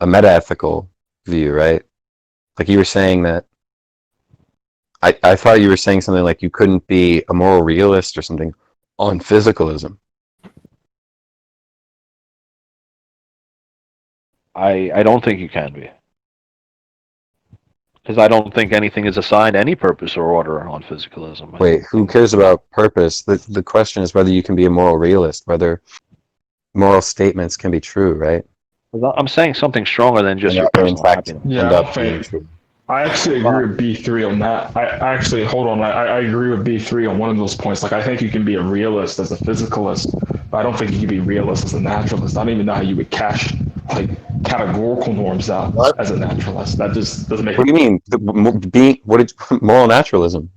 a meta-ethical view, right? Like you were saying that. I thought you were saying something like you couldn't be a moral realist or something on physicalism. I don't think you can be. Because I don't think anything is assigned any purpose or order on physicalism. I Wait, think who things cares about purpose? The question is whether you can be a moral realist, whether moral statements can be true, right? I'm saying something stronger than just your And in personal fact happiness. Yeah, end I don't up being think. true. I actually agree Well, with B3 on that. I actually, hold on, I agree with B3 on one of those points. Like, I think you can be a realist as a physicalist, but I don't think you can be a realist as a naturalist. I don't even know how you would cash, like, categorical norms out What? as a naturalist. That just doesn't make What do you mean? Being what is moral naturalism?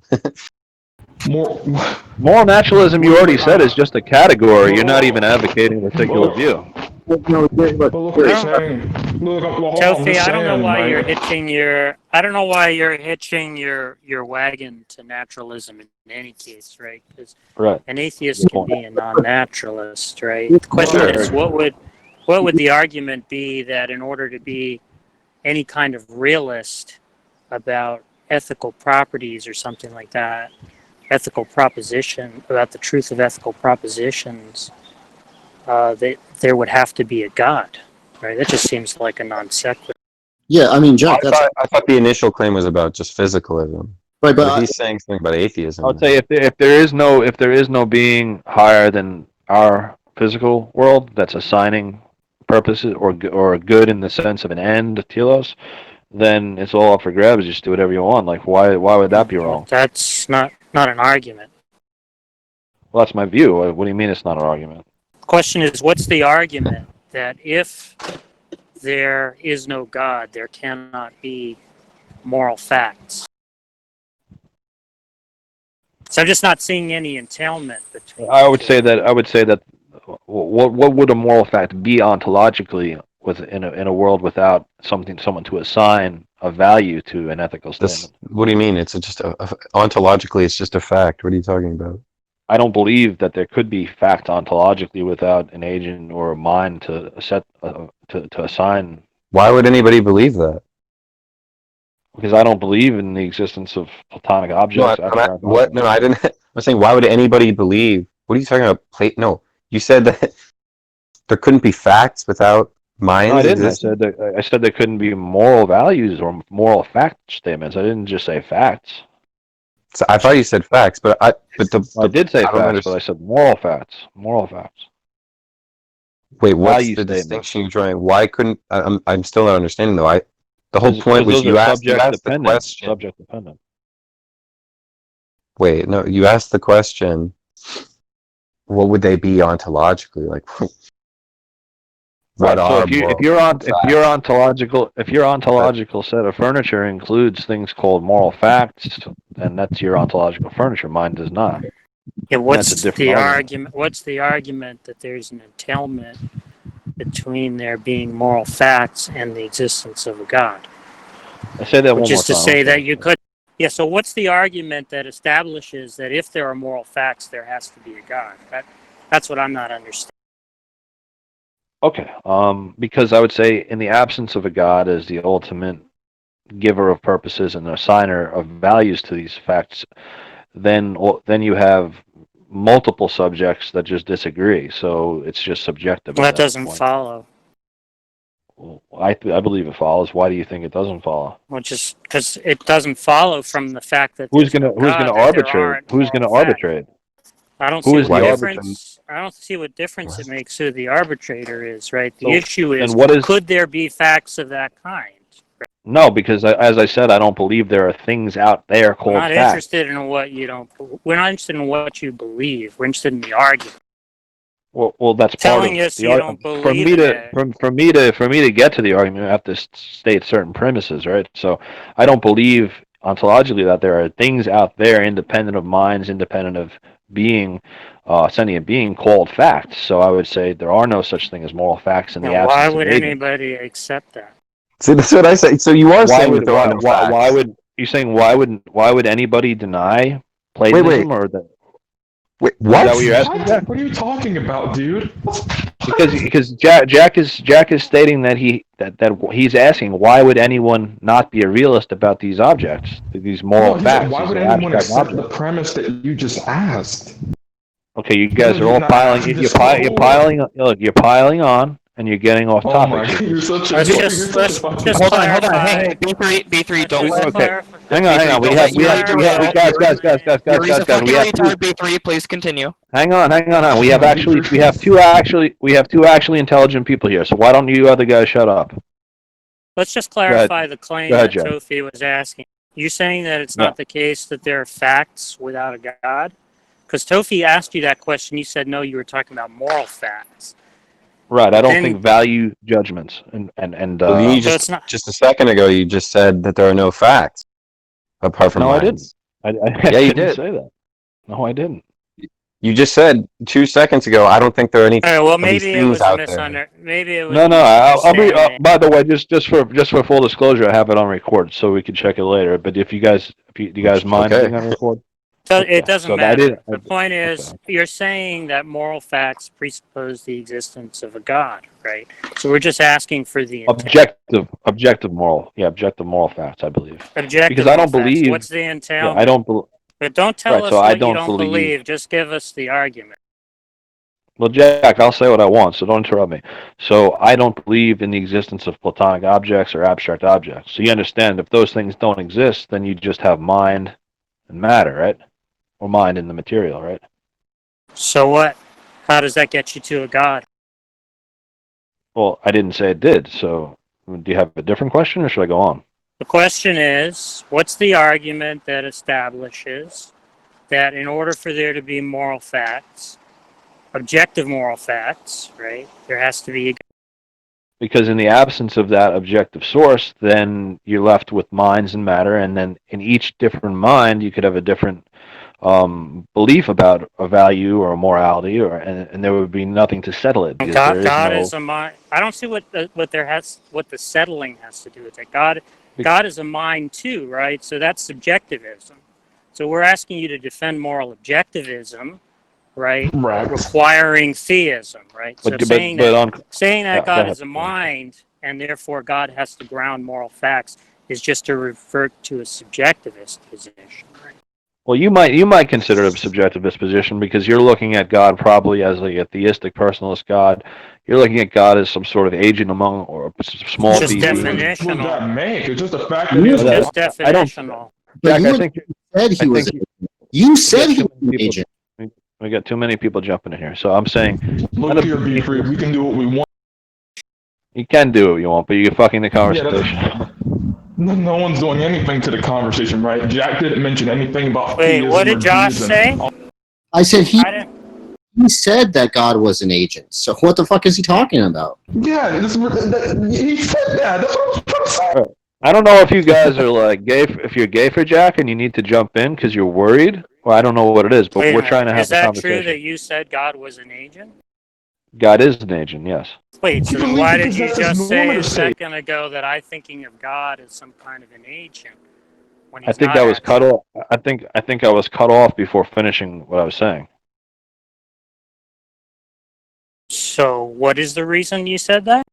more. moral naturalism, you already said, is just a category. You're not even Well, advocating a particular well, view. No, but look what I I'm don't, saying. Look, well, hold on, I'm Tofi, just I don't know saying, why you're right? hitching your. I don't know why you're hitching your wagon to naturalism in any case, right? Because Right. an atheist Good can point. be a non-naturalist, right? The question Sure. is, what would the argument be that in order to be any kind of realist about ethical properties or something like that, ethical proposition about the truth of ethical propositions, there would have to be a God, right? That just seems like a non sequitur. Yeah, I mean, Jack, that's I thought the initial claim was about just physicalism. right, But if but he's saying something about I atheism, would then say if there is no being higher than our physical world that's assigning purposes or good in the sense of an end, telos, then it's all up for grabs. Just do whatever you want. Like why would that be Well, wrong? that's not an argument. Well, that's my view. What do you mean it's not an argument? The question is, what's the argument that if there is no God, there cannot be moral facts? So I'm just not seeing any entailment between I the would two. say that what would a moral fact be ontologically in a world without someone to assign a value to an ethical this. statement? What do you mean? It's just ontologically, it's just a fact. What are you talking about? I don't believe that there could be fact ontologically without an agent or a mind to set to assign. Why would anybody believe that? Because I don't believe in the existence of platonic No, objects, abstract what? objects. No, I didn't. I'm saying, why would anybody believe? What are you talking about? No, you said that there couldn't be facts without No, I minds didn't. existing. I said there couldn't be moral values or moral fact statements. I didn't just say facts. So I thought you said facts, but I did say I don't facts, but I understand. said moral facts. Moral facts. Wait, what's Value the statements. distinction you're drawing? Why couldn't I'm still not understanding though. The whole point Because was those are you subject asked the dependent. question. Subject dependent. Wait, no, you asked the question. What would they be ontologically? Like, what Right. So are if moral your facts? ontological set of furniture includes things called moral facts, then that's your ontological furniture. Mine does not. Yeah, And that's a what's different the argument. argument? What's the argument that there's an entailment between there being moral facts and the existence of a God? I say that Which one is more to time. I'm say that sorry. you could. Yeah. So what's the argument that establishes that if there are moral facts, there has to be a God? That's what I'm not understanding. Okay. Because I would say in the absence of a God as the ultimate giver of purposes and assigner of values to these facts, then you have multiple subjects that just disagree. So it's just subjective Well, at that that doesn't point. follow. Well, I believe it follows. Why do you think it doesn't follow? Well, just because it doesn't follow from the fact that Who's there's gonna no who's gonna God that there arbitrate? aren't Who's moral gonna facts. arbitrate? I don't Who see is what the Why? arbiter? difference. I don't see what difference it What? makes who the arbitrator is, right? The So issue then is, what is could there be facts of that kind? no? Because as I said, I don't believe there are things out there We're called not facts. interested in what you don't. We're not interested in what you believe. We're interested in the argument. Well, that's part of Telling us the you don't argument. believe in it. For me to get to the argument, I have to state certain premises, right? So I don't believe ontologically that there are things out there independent of minds, independent of being, sentient being called facts. So I would say there are no such thing as moral facts in the Now, why absence of would agents. anybody accept that? See, that's what I say. So you are saying that there are no Why facts. would you saying why would anybody deny Wait, Platonism or that? Wait, Is that what? what you're asking, Jack? What are you talking about, dude? Because Jack is stating that he's asking why would anyone not be a realist about these objects, these moral No, he said, facts, why these would anyone abstract accept the objects? premise that you just asked? Okay, you Because guys are you're all not piling. asking You're, just you're piling. Look, you're piling on, and you're getting off Oh topic. my So god, you're such a Let's you're just such a let's fucking just Hold on, hold on. clarify. Hey, B3, Let's don't just let okay, clarify. hang on. B3, We don't have let Yuri guys. Your reason for We have two. retard B3, please continue. Hang on. We have we have two actually intelligent people here. So why don't you other guys shut up? Let's just ahead. clarify the claim Go ahead, that Jeff. Tofi was asking. You saying that it's Yeah. not the case that there are facts without a God? Because Tofi asked you that question, you said no. You were talking about moral facts. Right. I don't Then- think value judgments and Well, you So it's not. just a second ago, you just said that there are no facts apart from No, I minds. didn't. I Yeah, you didn't did. say that. No, I didn't. You just said 2 seconds ago, I don't think there are any All right, well, of these maybe it things was out there. Maybe it was No. I'll be. misunderstanding. By the way, just for full disclosure, I have it on record, so we can check it later. But if you guys, do you guys mind Okay. being on record? So Okay. it doesn't So I matter. didn't- The point is, you're saying that moral facts presuppose the existence of a God, right? So we're just asking for the Objective moral facts, I believe. objective Because I don't moral facts. believe. What's the Yeah, entailment? I don't. But don't tell Right, us so I what you don't don't believe- believe. Just give us the argument. Well, Jack, I'll say what I want, so don't interrupt me. So I don't believe in the existence of platonic objects or abstract objects. So you understand, if those things don't exist, then you just have mind and matter, right? Or mind and the material, right? So what? How does that get you to a God? Well, I didn't say it did. So do you have a different question, or should I go on? The question is, what's the argument that establishes that in order for there to be moral facts, objective moral facts, right, there has to be a Because in the absence of that objective source, then you're left with minds and matter, and then in each different mind, you could have a different belief about a value or a morality, and there would be nothing to settle it because there God is is a mind. I don't see what the settling has to do with it. God is a mind too, right? So that's subjectivism. So we're asking you to defend moral objectivism, right? Right. Requiring theism, right? So saying that yeah, go God ahead. is a mind and therefore God has to ground moral facts is just to revert to a subjectivist position, right? Well, you might consider it a subjectivist position because you're looking at God probably as a theistic personalist God. You're looking at God as some sort of agent among or a small Just b. What does definitional. that make? It's just the fact that he has Just I don't- definitional. But Jack, you I had think said he I was. think You said got he too was many an people- agent. we got too many people jumping in here. So I'm saying look here, B3. We can do what we want. you can do what you want, but you're fucking the Yeah, conversation. no one's doing anything to the conversation, right? Jack didn't mention anything about Wait, theism what did or Josh deism. say? I said I didn't. he said that God was an agent. So what the fuck is he talking about? Yeah, he said that. That's what I was trying to say. I don't know if you guys are like gay. If you're gay for Jack and you need to jump in because you're worried, well, I don't know what it is, but Wait a we're minute. trying to have Is a that conversation. true that you said God was an agent? God is an agent, yes. Wait, so You then believe why did because you that's just say a normative state. second ago that I'm thinking of God as some kind of an agent when I he's think not I was cut actually? off. I think I was cut off before finishing what I was saying. So what is the reason you said that?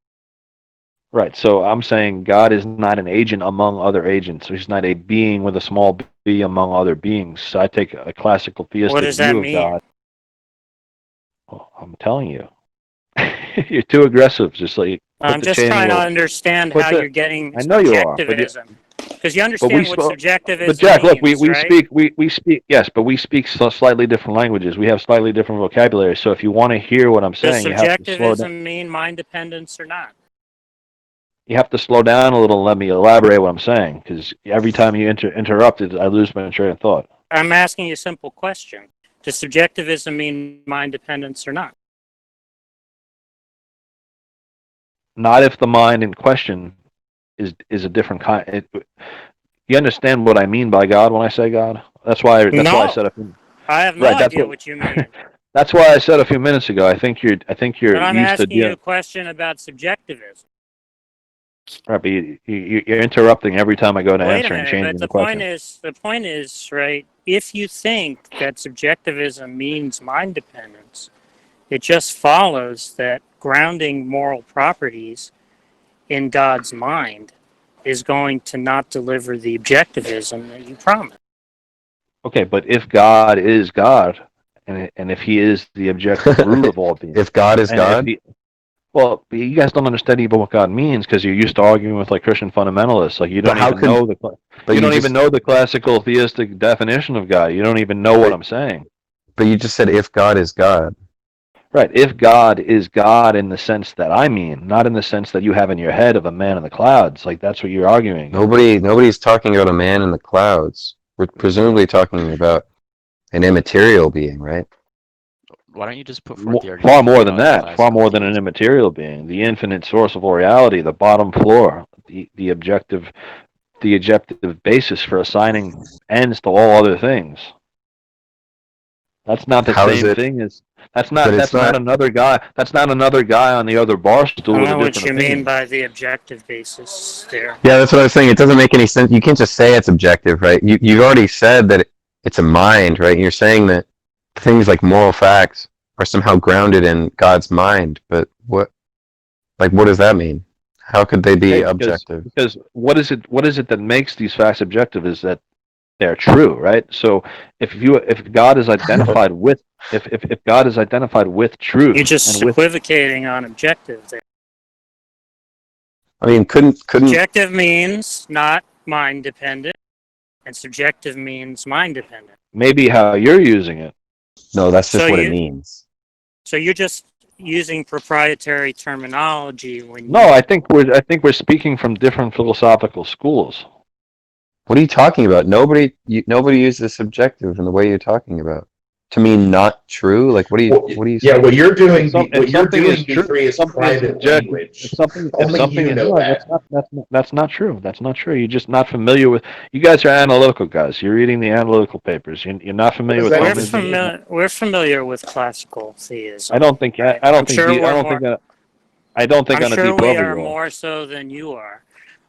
Right. So I'm saying God is not an agent among other agents. He's not a being with a small b among other beings. So I take a classical theistic What does that view of mean? God. Well, I'm telling you, you're too aggressive. Just like put I'm the just chain a trying to little. understand Put how the- you're getting I know you are, but subjectivism. Because you we understand what spoke- subjectivism But Jack, look, means, we right? speak yes, but we speak slightly different languages. We have slightly different vocabulary. So if you want to hear what I'm Does saying, you have to slow down. subjectivism mean mind dependence or not? You have to slow down a little and let me elaborate what I'm saying, because every time you interrupt it, I lose my train of thought. I'm asking you a simple question. Does subjectivism mean mind dependence or not? Not if the mind in question is a different kind. You understand what I mean by God when I say God? That's why I No. said I have no Right, that's idea what- what you mean. that's why I said a few minutes ago. I think you're But I'm used to asking you dealing. a question about subjectivism. Right, but you're interrupting every time I go to Wait a answer and minute, changing but the question. the point is, right, if you think that subjectivism means mind dependence, it just follows that grounding moral properties in God's mind is going to not deliver the objectivism that you promised. Okay, but if God is God, and if He is the objective root of all being, If God is and if God, He, well, you guys don't understand even what God means because you're used to arguing with like Christian fundamentalists. Like you but don't how even could know but you you don't even just know the classical theistic definition of God. You don't even know what but, I'm saying. but you just said if God is God. Right. If God is God in the sense that I mean, not in the sense that you have in your head of a man in the clouds, like that's what you're arguing against. Nobody's talking about a man in the clouds. We're presumably talking about an immaterial being, right? Why don't you just put forth the Far argument more than about that, far classical more than an theism? immaterial being, the infinite source of all reality, the bottom floor, the objective basis for assigning ends to all other things. That's not the How is same it? thing as But it's that's not not. another guy. That's not another guy on the other bar I stool don't with a know what different you mean opinion. by the objective basis there. Yeah, that's what I was saying. It doesn't make any sense. You can't just say it's objective, right? You've already said that it's a mind, right? You're saying that things like moral facts are somehow grounded in God's mind, but what does that mean? How could they be Okay, objective? because what is it that makes these facts objective is that they're true, right? So if God is identified with if God is identified with You're truth just and with equivocating on objective there. I mean, couldn't Objective means not mind dependent, and subjective means mind dependent. maybe how you're using it. no, that's So just what it you means. so you're just using proprietary terminology when No, you I think we're speaking from different philosophical schools. What are you talking about? Nobody uses subjective in the way you're talking about. To mean not true? Like Well, what are you yeah, saying? what you're doing, If what you're something is doing, true, B3 if is something is private subjective. language. If Only something you is know no, that. that's not true. That's not true. You're just not familiar with. You guys are analytical guys. You're reading the analytical papers. You're not What familiar does with that we're mean? Thomism. familiar we're familiar with classical theism. I don't think. Right? I I'm don't think. sure I we're don't think more that. I don't think I'm on a sure deep we level are you are. more so than you are.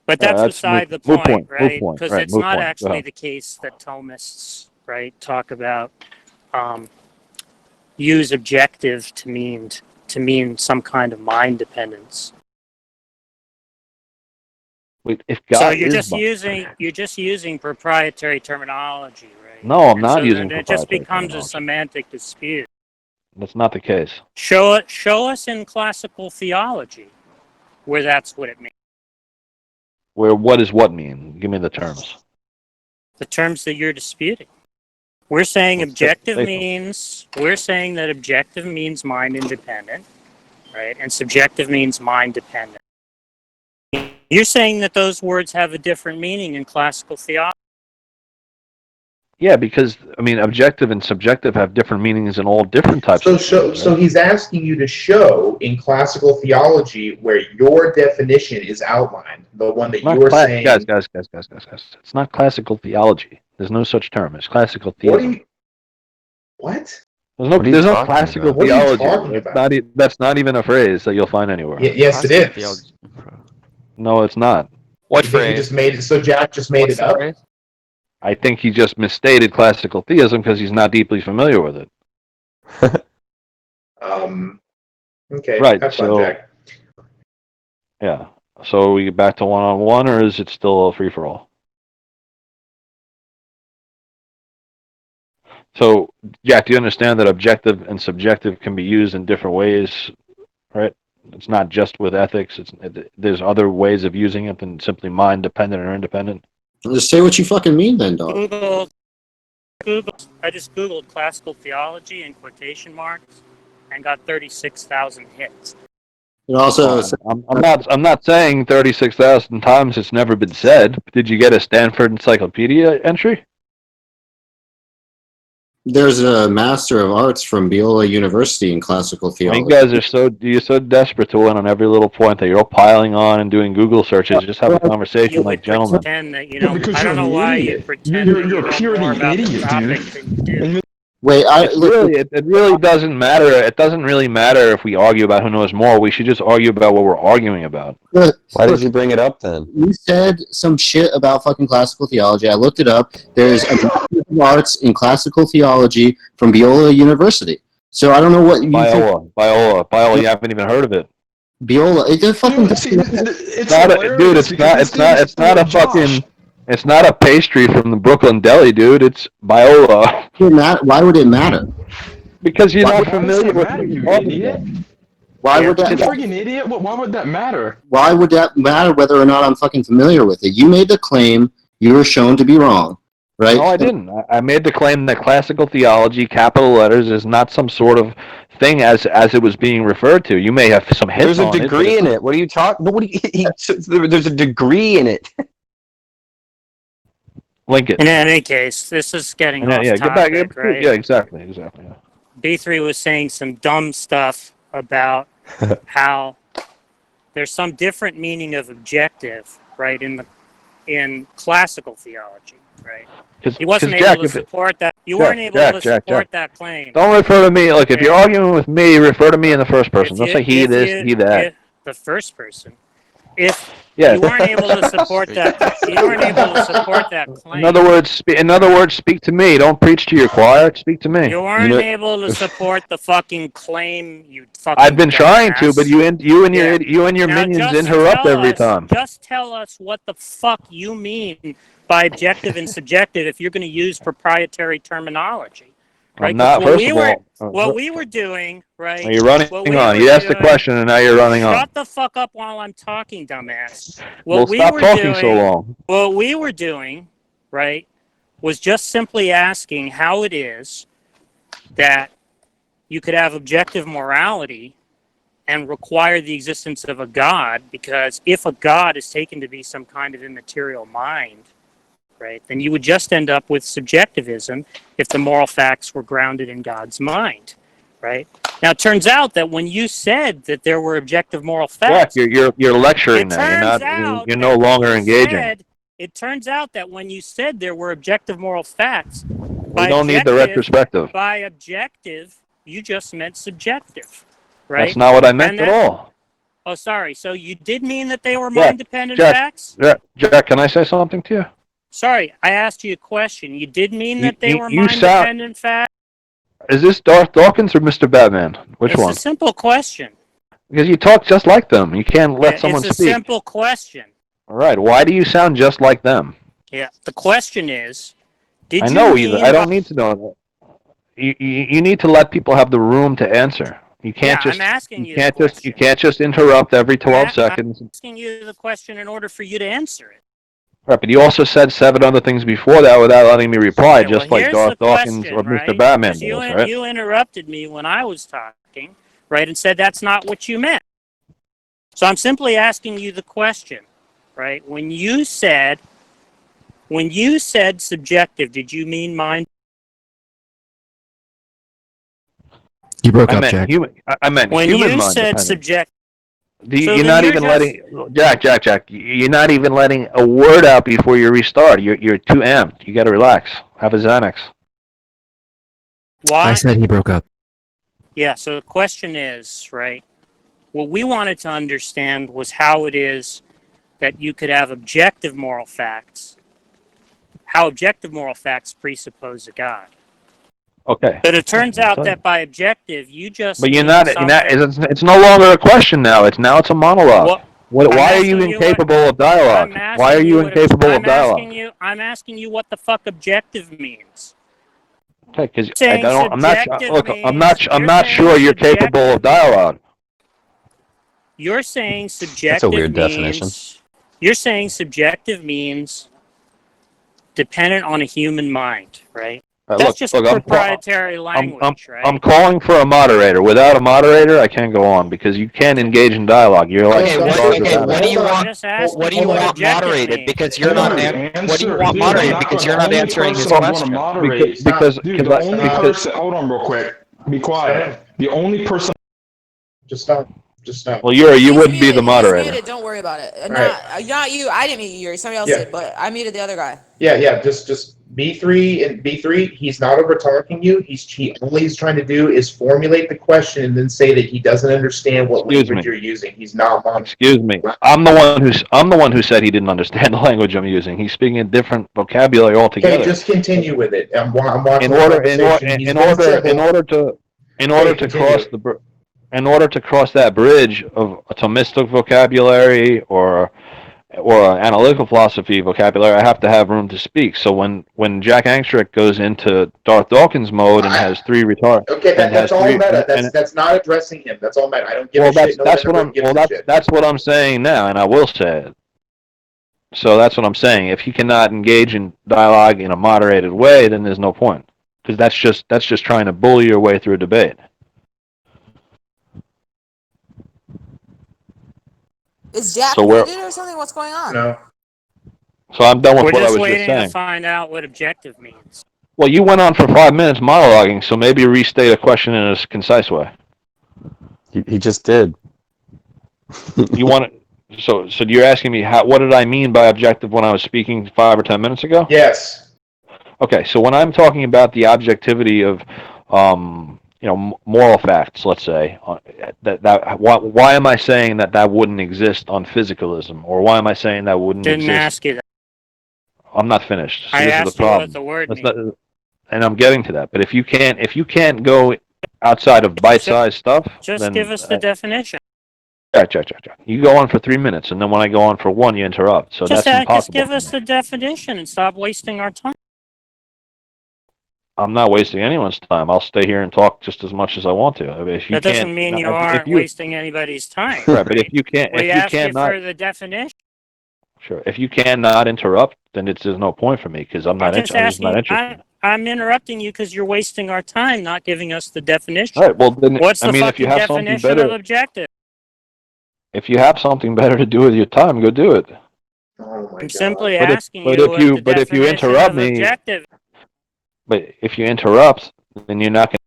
But Yeah, that's that's beside the moot point, point. Moot right? point. Because Right. it's Moot not point. Go actually ahead. the case that Thomists, right, talk about um, use objective to mean some kind of mind dependence. Wait, if So God is my, you're just using proprietary terminology, right? no, I'm And not so then using it just proprietary becomes a terminology. semantic dispute. That's not the case. Show us in classical theology where that's what it means. Where what does what mean? Give me the terms. The terms that you're disputing. We're saying Let's objective say so. means we're saying that objective means mind independent, right? And subjective means mind dependent. You're saying that those words have a different meaning in classical theology. Yeah, because I mean, objective and subjective have different meanings in all different types of things, So right? he's asking you to show in classical theology where your definition is outlined, the one that Not you're guys, saying. guys. It's not classical theology. There's no such term. It's classical What are theism. you? What? What are you There's no talking classical about? What are you theology. talking It's about? not. That's not even a phrase that you'll find anywhere. Yes, it Classical is. theology. No, it's not. What You think he phrase? just made it? So Jack just made What's it the up? phrase? I think he just misstated classical theism because he's not deeply familiar with it. Okay. Right. Have fun, So Jack. yeah. So we get back to one-on-one, or is it still a free-for-all? So, Jack, do you understand that objective and subjective can be used in different ways, right? It's not just with ethics. There's other ways of using it than simply mind dependent or independent. Just say what you fucking mean then, dog. I just Googled classical theology in quotation marks and got 36,000 hits. It also I'm not saying 36,000 times it's never been said. Did you get a Stanford Encyclopedia entry? there's a Master of Arts from Biola University in classical I mean, theology. you guys are you're so desperate to win on every little point that you're all piling on and doing Google searches. Just have a conversation You like would gentlemen. pretend that, Well, because I you're don't an know why you idiot. pretend that you You're know purely more about the idiot, topic dude. than you do. And Wait, It really doesn't matter. It doesn't really matter if we argue about who knows more. We should just argue about what we're arguing about. Why did you bring it up then? You said some shit about fucking classical theology. I looked it up. There's a Master of Arts in Classical Theology from Biola University. So I don't know what you think. Biola. You haven't even heard of it. Biola, it's a fucking. Dude, see, it's It's not a pastry from the Brooklyn Deli, dude. It's Biola. Why would it matter? Because you're Why not would familiar that with matter, what you you're talking idiot? about. Why would You that? freaking idiot! Why would that matter? Why would that matter whether or not I'm fucking familiar with it? You made the claim. You were shown to be wrong, right? No, I didn't. I made the claim that classical theology, capital letters, is not some sort of thing as it was being referred to. You may have some hits There's a on degree it. in it. What are you talking? There's a degree in it. Link it. In any case, this is getting off Get back. topic, right? Yeah, exactly. Yeah. B3 was saying some dumb stuff about how there's some different meaning of objective, right, in classical theology, right? He wasn't able to support that. You weren't able to support that claim. Don't refer to me. Look, if you're arguing with me, refer to me in the first person. Don't say he this, he that. The first person. If Yeah. you weren't able to support that, you weren't able to support that claim. In other words, speak to me. Don't preach to your choir. Speak to me. You weren't able to support the fucking claim. You fucking. I've been trying to, but you and your Now, minions just interrupt tell every us- time. Just tell us what the fuck you mean by objective and subjective if you're going to use proprietary terminology. Right? I'm not. First of all, what we were doing, right? are you running what we on? were You asked the doing- question, and now you're running on. Shut the fuck up while I'm talking, dumbass. Well, stop talking so long. What we were doing, right, was just simply asking how it is that you could have objective morality and require the existence of a God, because if a God is taken to be some kind of immaterial mind, right, then you would just end up with subjectivism if the moral facts were grounded in God's mind, right? Now, it turns out that when you said that there were objective moral facts, Jack, you're lecturing now. You're no longer engaging. It turns out that when you said there were objective moral facts, We don't need the retrospective. by objective, you just meant subjective, right? That's not what I meant at all. Oh, sorry. So you did mean that they were mind-dependent facts? Jack, can I say something to you? Sorry, I asked you a question. You did mean that they were mind-dependent facts? Is this Darth Dawkins or Mr. Batman? Which one? It's a simple question. Because you talk just like them. You can't let someone speak. It's a simple question. All right. Why do you sound just like them? Yeah. The question is, did I you know mean I don't need to know that. You need to let people have the room to answer. You can't I'm asking you can't just interrupt every 12 seconds. I'm asking you the question in order for you to answer it. Right, but you also said 7 other things before that without letting me reply, Yeah, just like Darth Dawkins or Mr. Batman does, right? You interrupted me when I was talking, right, and said that's not what you meant. So I'm simply asking you the question, right? When you said subjective, did you mean mind? You broke I up, meant Jack. I meant When human you mind said dependent. subjective. You're not even letting Jack. You're not even letting a word out before you restart. You're too amped. You got to relax. Have a Xanax. Why? I said he broke up. Yeah. So the question is, right? What we wanted to understand was how it is that you could have objective moral facts. How objective moral facts presuppose a God. Okay. But it turns out that by objective, you just. But you're not. It's no longer a question now. It's a monologue. Why are you incapable of dialogue? Why are you incapable of dialogue? I'm asking you what the fuck objective means. Okay, because I'm not sure you're capable of dialogue. You're saying subjective. That's a weird definition. You're saying subjective means dependent on a human mind, right? That's just proprietary language, right? I'm calling for a moderator. Without a moderator, I can't go on because you can't engage in dialogue. You're like, what do you want moderated? Because you're not. What do you want moderated? Because you're not answering his question. Hold on, real quick. Be quiet. The only person. Just stop. Just no. Well, you wouldn't be the moderator. He's muted. Don't worry about it. Right. Not you. I didn't mute you. Somebody else did, but I muted the other guy. Yeah. Just B3 and B3. He's not over talking you. All he's trying to do is formulate the question and then say that he doesn't understand what language you're using. He's not. Excuse me. I'm the one who said he didn't understand the language I'm using. He's speaking a different vocabulary altogether. Okay, just continue with it. I'm watching in order to cross that bridge of a Thomistic vocabulary or analytical philosophy vocabulary, I have to have room to speak. So when Jack Angstreich goes into Darth Dawkins mode and has three retards, okay, that's all meta. That's not addressing him. That's all meta. I don't give a shit. That's what I'm saying now, and I will say it. So that's what I'm saying. If he cannot engage in dialogue in a moderated way, then there's no point, because that's just trying to bully your way through a debate. Is Jack muted or something? What's going on? No. So I'm done with what I was just saying. We're just waiting to find out what objective means. Well, you went on for 5 minutes monologuing, so maybe restate a question in a concise way. He just did. You want to, so you're asking me what did I mean by objective when I was speaking 5 or 10 minutes ago? Yes. Okay, so when I'm talking about the objectivity of moral facts, let's say, why am I saying that wouldn't exist on physicalism, or why am I saying that wouldn't exist? Didn't ask you that. I'm not finished. So I this asked is the problem. you what the word means. And I'm getting to that. But if you can't go outside of bite-sized stuff, just give us the definition. You go on for 3 minutes, and then when I go on for 1, you interrupt. So that's impossible. Just give us the definition and stop wasting our time. I'm not wasting anyone's time. I'll stay here and talk just as much as I want to. I mean, that doesn't mean you aren't wasting anybody's time. Right, but if you can't, we asked you for the definition. Sure. If you cannot interrupt, then there's no point for me, because I'm not interested. I'm interrupting you because you're wasting our time, not giving us the definition. All right. Well, then, what's the fucking definition of objective? If you have something better to do with your time, go do it. Oh my I'm simply asking you. But if you interrupt me, objective. But if you interrupt, then you're not going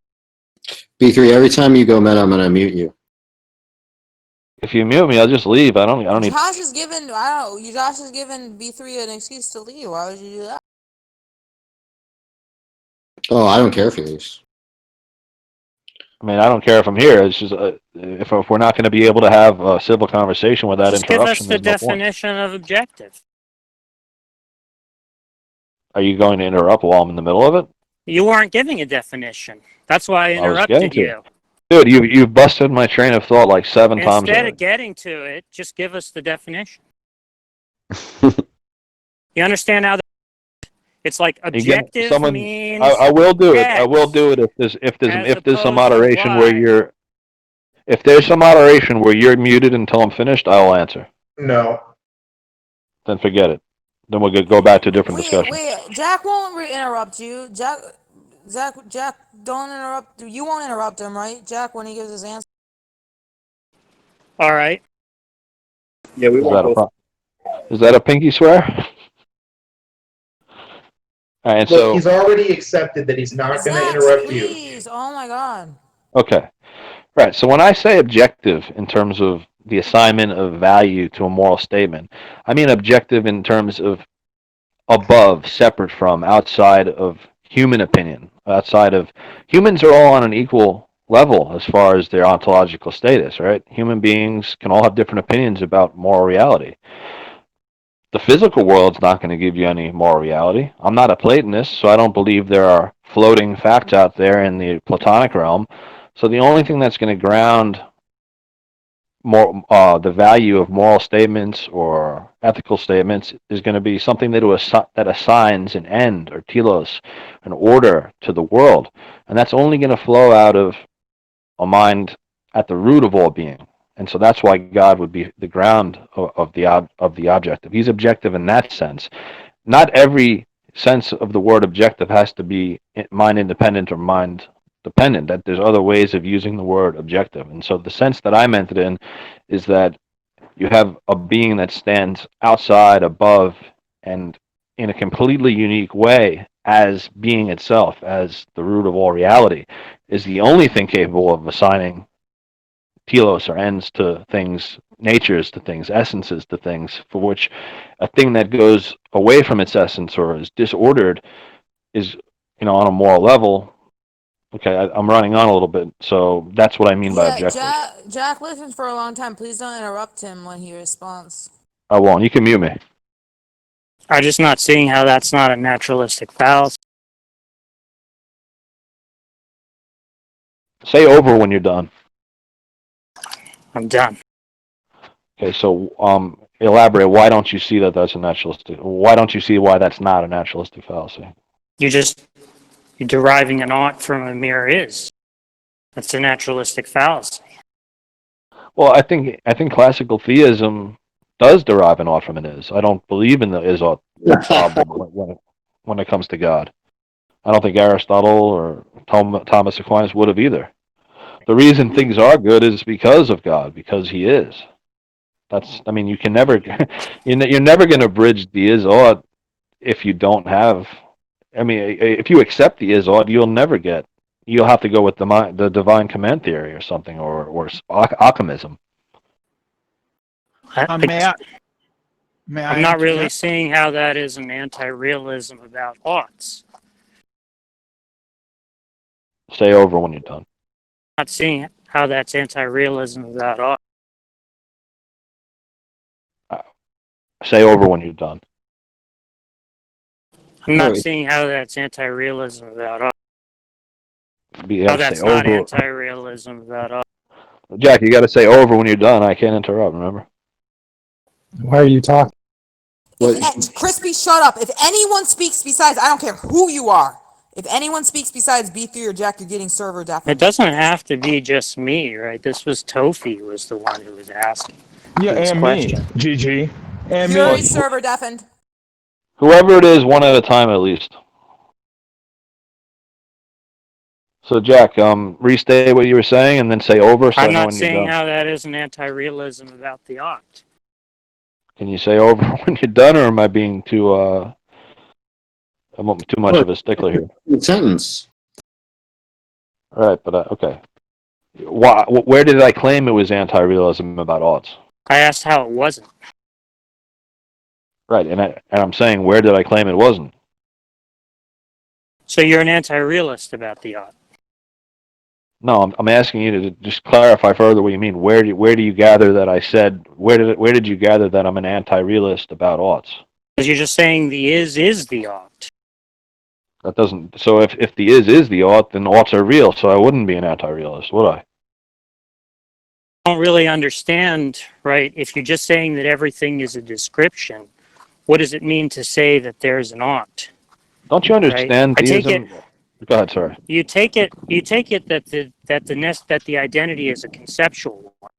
to... B3, every time you go meta, I'm going to mute you. If you mute me, I'll just leave. I don't need... Josh is giving B3 an excuse to leave. Why would you do that? Oh, I don't care if he leaves. I mean, I don't care if I'm here. It's just if we're not going to be able to have a civil conversation without interruption, give us the definition of objective. Are you going to interrupt while I'm in the middle of it? You weren't giving a definition. That's why I interrupted you. Dude, you've busted my train of thought like 7 times. Instead of getting to it, just give us the definition. You understand how it's like objective means... I will do it. I will do it if there's some moderation where if there's some moderation where you're muted until I'm finished, I'll answer. No. Then forget it. Then we'll go back to a different discussion. Wait, Jack won't interrupt you. Jack, don't interrupt. You won't interrupt him, right, Jack, when he gives his answer? All right. Yeah, we won't. Is that a pinky swear? All right, so he's already accepted that he's not going to interrupt you. Oh my God. Okay. Right. So when I say objective in terms of the assignment of value to a moral statement, I mean objective in terms of above, separate from, outside of human opinion. Outside of humans are all on an equal level as far as their ontological status, right? Human beings can all have different opinions about moral reality. The physical world's not going to give you any moral reality. I'm not a Platonist, so I don't believe there are floating facts out there in the Platonic realm. So the only thing that's going to ground the value of moral statements or ethical statements is going to be something that assigns an end or telos, an order to the world. And that's only going to flow out of a mind at the root of all being. And so that's why God would be the ground of the objective. He's objective in that sense. Not every sense of the word objective has to be mind independent or mind dependent. That there's other ways of using the word objective. And so the sense that I meant it in is that you have a being that stands outside, above, and in a completely unique way as being itself, as the root of all reality, is the only thing capable of assigning telos or ends to things, natures to things, essences to things, for which a thing that goes away from its essence or is disordered is, on a moral level. Okay, I'm running on a little bit, so that's what I mean by Yeah, objective. Jack listens for a long time. Please don't interrupt him when he responds. I won't. You can mute me. I'm just not seeing how that's not a naturalistic fallacy. Say over when you're done. I'm done. Okay, so elaborate. Why don't you see that that's a naturalistic? Why don't you see why that's not a naturalistic fallacy? You're deriving an ought from a mere is. That's a naturalistic fallacy. Well, I think classical theism does derive an ought from an is. I don't believe in the is ought problem when it comes to God. I don't think Aristotle or Thomas Aquinas would have either. The reason things are good is because of God, because He is. You can never, you're never going to bridge the is ought if you don't have. If you accept the is ought, you'll have to go with the divine command theory or something, or Occamism. I'm not really seeing how that is an anti-realism about oughts. Say over when you're done. Not seeing how that's anti-realism about oughts. Say over when you're done. I'm not seeing how that's anti-realism about oughts. How that's not anti-realism about oughts. Jack, you got to say over when you're done. I can't interrupt. Remember. Why are you talking? Crispy, shut up. If anyone speaks besides, I don't care who you are. If anyone speaks besides B3 or Jack, you're getting server deafened. It doesn't have to be just me, right? This was Tofi was the one who was asking. Yeah, this and question. me, GG, and Fury me. server deafened. Whoever it is, one at a time at least. So Jack, restate what you were saying and then say over. So I'm I know not when you're saying done. how that is an anti-realism about the ought. Can you say over when you're done, or am I being too much of a stickler here? Sentence. All right, but okay. Where did I claim it was anti-realism about oughts? I asked how it wasn't. Right, and I'm saying, where did I claim it wasn't? So you're an anti-realist about the ought. No, I'm asking you to just clarify further what you mean. Where do you gather that I said? Where did you gather that I'm an anti-realist about oughts? Because you're just saying the is the ought. That doesn't. So if the is the ought, then oughts are real. So I wouldn't be an anti-realist, would I? I don't really understand, right? If you're just saying that everything is a description, what does it mean to say that there's an ought? Don't you understand right? theism? Go ahead, sorry. You take it that the identity is a conceptual one.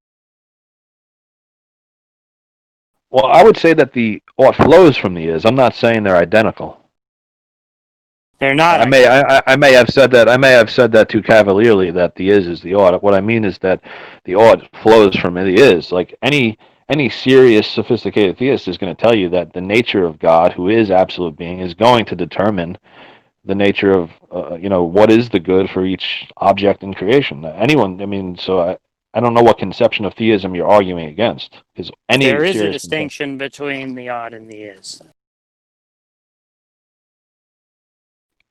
Well, I would say that the ought flows from the is. I'm not saying they're identical. They're not. I may have said that too cavalierly, that the is the ought. What I mean is that the ought flows from the is. Like any serious, sophisticated theist is going to tell you that the nature of God, who is absolute being, is going to determine the nature of what is the good for each object in creation. I don't know what conception of theism you're arguing against, because there is a distinction between the ought and the is.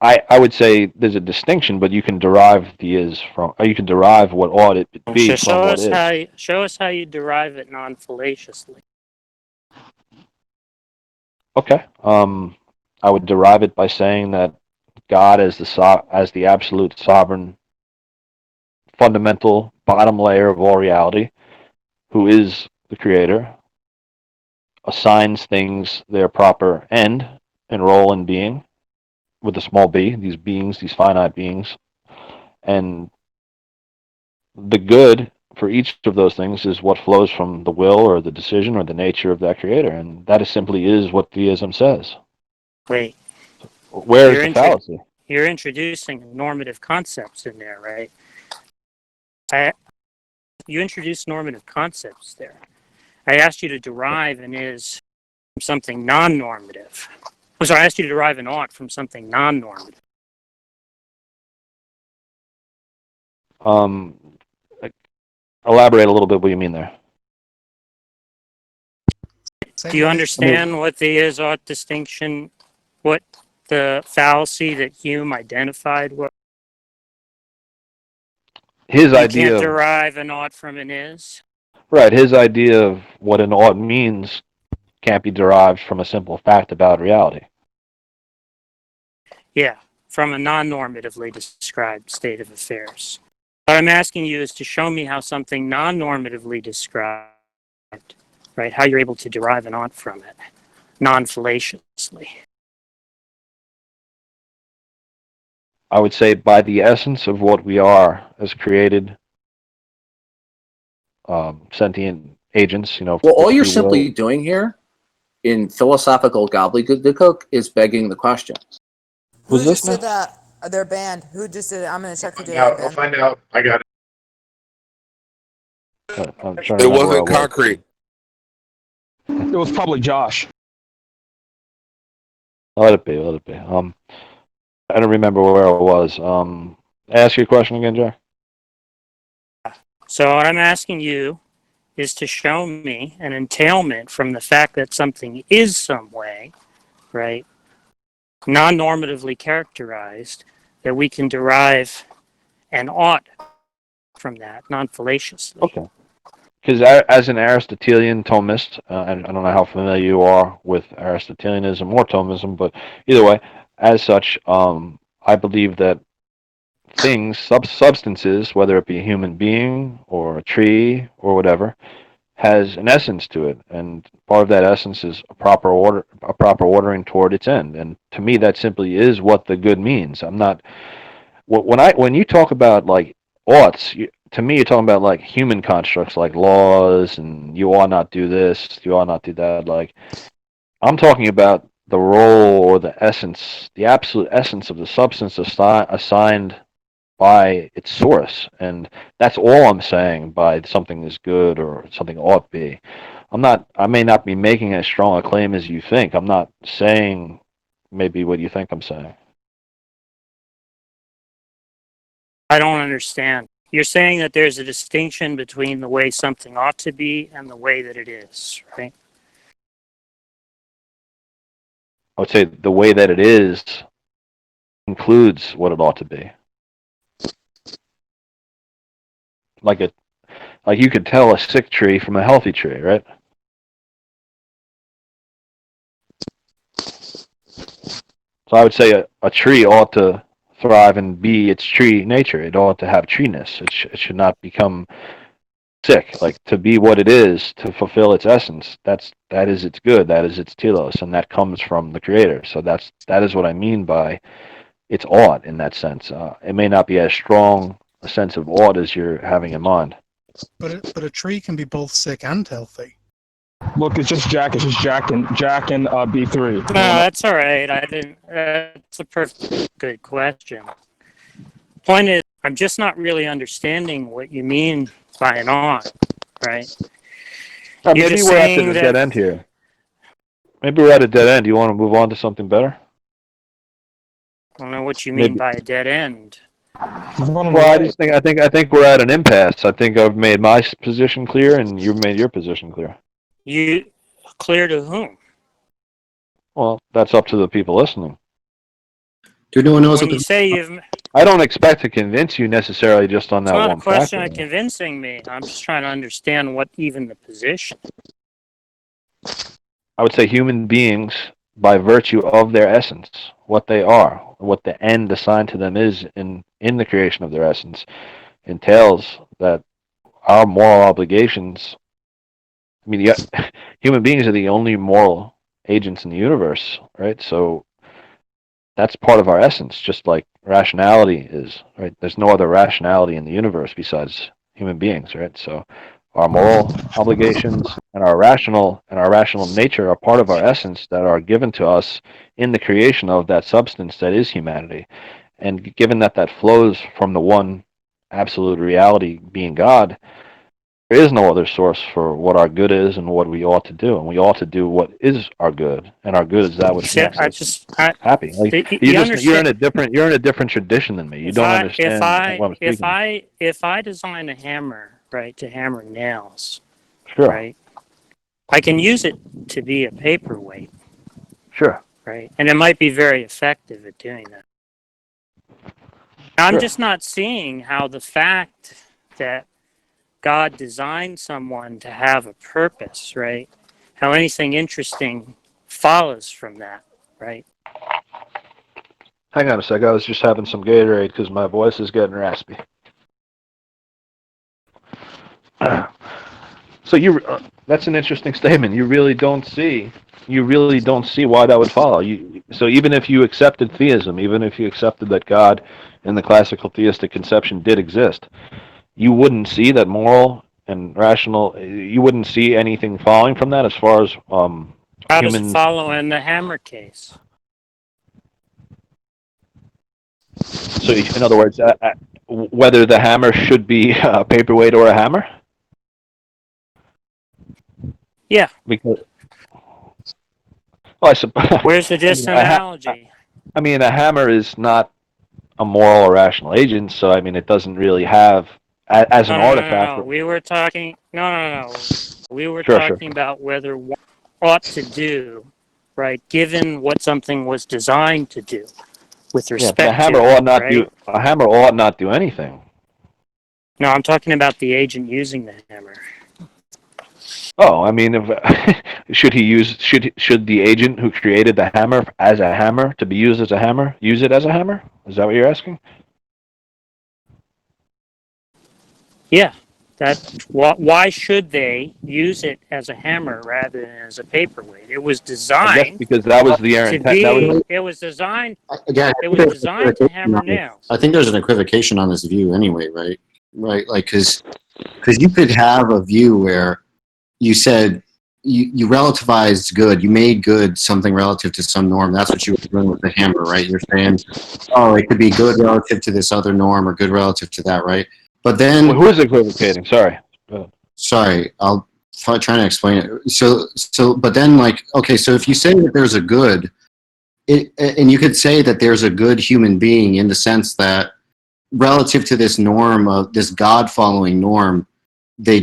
I would say there's a distinction, but you can derive the is from, or you can derive what ought it be from what is. Show us how you derive it non-fallaciously. Okay. I would derive it by saying that God as the absolute sovereign, fundamental bottom layer of all reality, who is the creator, assigns things their proper end and role in being, with a small b, these beings, these finite beings, and the good for each of those things is what flows from the will or the decision or the nature of that creator, and that simply is what theism says. Wait. Where is the fallacy? You're introducing normative concepts in there, right? You introduced normative concepts there. I asked you to derive an is from something non-normative. I asked you to derive an ought from something non-normative. Elaborate a little bit what you mean there. Do you understand what the is-ought distinction, what the fallacy that Hume identified was? His You idea can't of, derive an ought from an is? right, his idea of what an ought means can't be derived from a simple fact about reality. Yeah, from a non-normatively described state of affairs. What I'm asking you is to show me how something non-normatively described, right, how you're able to derive an ought from it, non-fallaciously. I would say by the essence of what we are as created sentient agents, Well, all with you're free simply will. doing here in philosophical gobbledygook is begging the question. Who just did that? They're banned. Who just did it? I'm gonna check who did that. I'll find out. I got it. I'm trying to It remember where I wasn't was. concrete. It was probably Josh. Let it be. Let it be. I don't remember where I was. Ask your question again, Jack. So what I'm asking you is to show me an entailment from the fact that something is some way, right, non-normatively characterized, that we can derive an ought from that, non-fallaciously. Okay. Because as an Aristotelian Thomist, and I don't know how familiar you are with Aristotelianism or Thomism, but either way, as such, I believe that things, substances, whether it be a human being or a tree or whatever, has an essence to it, and part of that essence is a proper ordering toward its end. And to me, that simply is what the good means. I'm not when you talk about like oughts, to me, you're talking about like human constructs, like laws, and you ought not do this, you ought not do that. Like, I'm talking about the role or the essence, the absolute essence of the substance assigned by its source, and that's all I'm saying by something is good or something ought be. I may not be making as strong a claim as you think. I'm not saying maybe what you think I'm saying. I don't understand. You're saying that there's a distinction between the way something ought to be and the way that it is, right? I would say the way that it is includes what it ought to be. Like you could tell a sick tree from a healthy tree, right? So I would say a tree ought to thrive and be its tree nature. It ought to have treeness. It should not become sick. Like, to be what it is, to fulfill its essence, that is its good, that is its telos, and that comes from the creator. So that is what I mean by it's ought in that sense. It may not be as strong a sense of ought as you're having in mind. But a tree can be both sick and healthy. Look, it's just Jack and B3. No, that's all right. That's a perfect good question. Point is, I'm just not really understanding what you mean by an ought, right? Maybe we're at a dead end here. Maybe we're at a dead end. Do you want to move on to something better? I don't know what you mean by a dead end. Well, I think we're at an impasse. I think I've made my position clear, and you've made your position clear. You clear to whom? Well, that's up to the people listening. Do anyone knows when you say you've... I don't expect to convince you necessarily just on that one It's not a question factor. of convincing me. I'm just trying to understand what even the position. I would say human beings, by virtue of their essence, what they are, what the end assigned to them is in the creation of their essence, entails that our moral obligations. I mean, human beings are the only moral agents in the universe, right? So that's part of our essence, just like rationality is, right? There's no other rationality in the universe besides human beings, right? So our moral obligations and our rational nature are part of our essence that are given to us in the creation of that substance that is humanity. And given that that flows from the one absolute reality being God, there is no other source for what our good is and what we ought to do, and we ought to do what is our good, and our good is that which makes us happy. Like, you're in a different tradition than me. You don't understand what I'm speaking. If I design a hammer right, to hammer nails, Sure. right? I can use it to be a paperweight, Sure. right? And it might be very effective at doing that. I'm Sure. just not seeing how the fact that God designed someone to have a purpose, right? How anything interesting follows from that, right? Hang on a sec. I was just having some Gatorade because my voice is getting raspy. So that's an interesting statement. You really don't see why that would follow. So even if you accepted theism, even if you accepted that God in the classical theistic conception did exist, you wouldn't see that moral and rational, you wouldn't see anything following from that as far as How does it humans. follow in the hammer case? So in other words, whether the hammer should be a paperweight or a hammer? Yeah. Because, well, I suppose. Where's the disanalogy? I mean, a hammer is not a moral or rational agent, so I mean, it doesn't really have as an artifact. No. We were talking. No. We were Sure. talking about whether one ought to do, right? Given what something was designed to do, with respect the hammer to ought not right? do. A hammer ought not do anything. No, I'm talking about the agent using the hammer. Oh, I mean, if, should the agent who created the hammer as a hammer to be used as a hammer use it as a hammer? Is that what you're asking? Yeah, why should they use it as a hammer rather than as a paperweight? It was I guess designed because that was the to intent. be. It was designed. Again, It was designed to hammer nails. I think there's an equivocation on this view anyway, right? Right, like because you could have a view where you said you relativized good, you made good something relative to some norm. That's what you were doing with the hammer, right? You're saying, oh, it could be good relative to this other norm or good relative to that, right? But then, Well, who is equivocating? Sorry, I'll try to explain it. But then, like, okay, so if you say that there's a good, and you could say that there's a good human being in the sense that relative to this norm of this God-following norm, they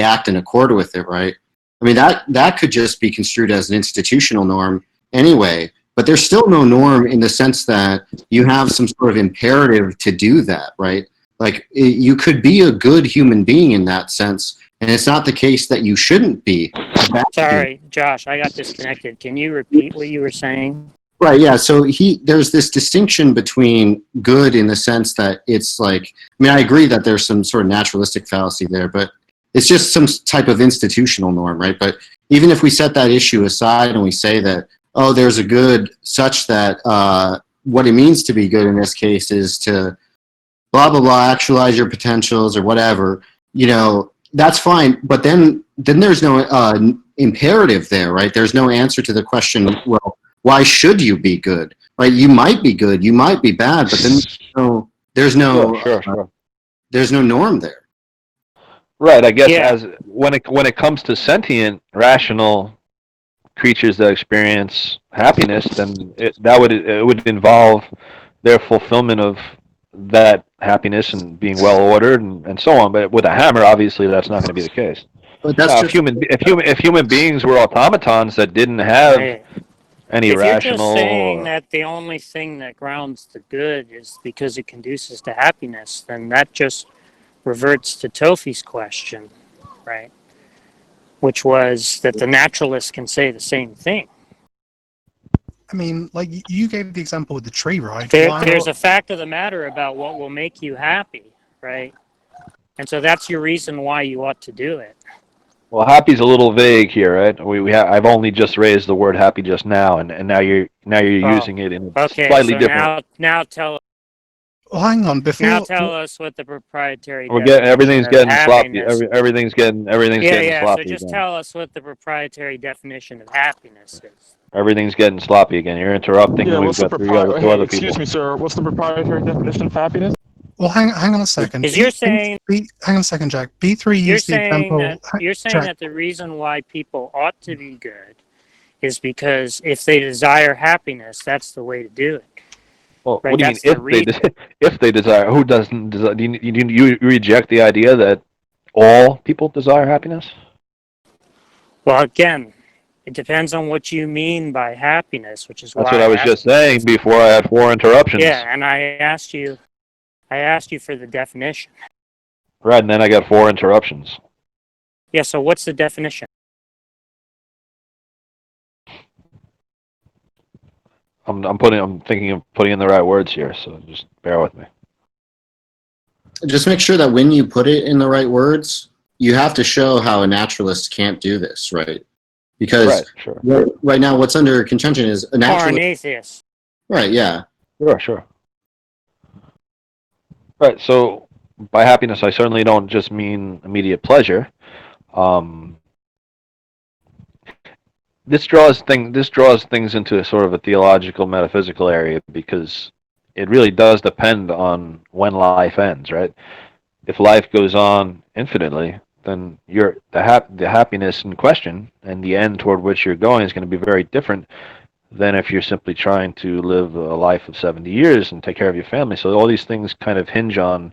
act in accord with it, right? I mean, that could just be construed as an institutional norm anyway, but there's still no norm in the sense that you have some sort of imperative to do that, right? Like, you could be a good human being in that sense, and it's not the case that you shouldn't be. Sorry, Josh, I got disconnected. Can you repeat what you were saying? Right, yeah. So there's this distinction between good in the sense that it's like, I mean, I agree that there's some sort of naturalistic fallacy there, but it's just some type of institutional norm, right? But even if we set that issue aside and we say that, oh, there's a good such that what it means to be good in this case is to blah, blah, blah, actualize your potentials or whatever, that's fine. But then there's no imperative there, right? There's no answer to the question, well, why should you be good? Right? You might be good, you might be bad, but then there's no norm there. Right. I guess as when it comes to sentient, rational creatures that experience happiness, then it would involve their fulfillment of that happiness and being well ordered and so on. But with a hammer, obviously, that's not going to be the case. But that's if human beings were automatons that didn't have any if rational. If you're just saying that the only thing that grounds the good is because it conduces to happiness, then that just reverts to Tofi's question, right? Which was that the naturalist can say the same thing. I mean, like you gave the example with the tree, right? There's a fact of the matter about what will make you happy, right? And so that's your reason why you ought to do it. Well, happy's a little vague here, right? I've only just raised the word happy just now, and now you're using it in a slightly different. Now tell. Well, hang on. Now tell us what the proprietary. Everything's getting sloppy. Everything's getting sloppy. So just tell us what the proprietary definition of happiness is. Everything's getting sloppy again. You're interrupting. Yeah, We've got two other people. Excuse me, sir. What's the proprietary definition of happiness? Well, hang on a second. Because you're saying. Hang on a second, Jack. B3 used the example. You're saying that the reason why people ought to be good is because if they desire happiness, that's the way to do it. Well, Right, what do you mean that's the if they desire? Who doesn't desire? Do you reject the idea that all people desire happiness? Well, again, it depends on what you mean by happiness, which is That's why what I I was just asked you. saying before I had 4 interruptions. Yeah, and I asked you for the definition. Right, and then I got 4 interruptions. Yeah, so what's the definition? I'm thinking of putting in the right words here, so just bear with me. Just make sure that when you put it in the right words, you have to show how a naturalist can't do this, right? Because Right, sure. right now, what's under contention is a Or an naturalist. atheist. Right, yeah. Sure. Right, so by happiness, I certainly don't just mean immediate pleasure. This draws things into a sort of a theological, metaphysical area because it really does depend on when life ends, right? If life goes on infinitely, then the happiness in question and the end toward which you're going is going to be very different than if you're simply trying to live a life of 70 years and take care of your family. So all these things kind of hinge on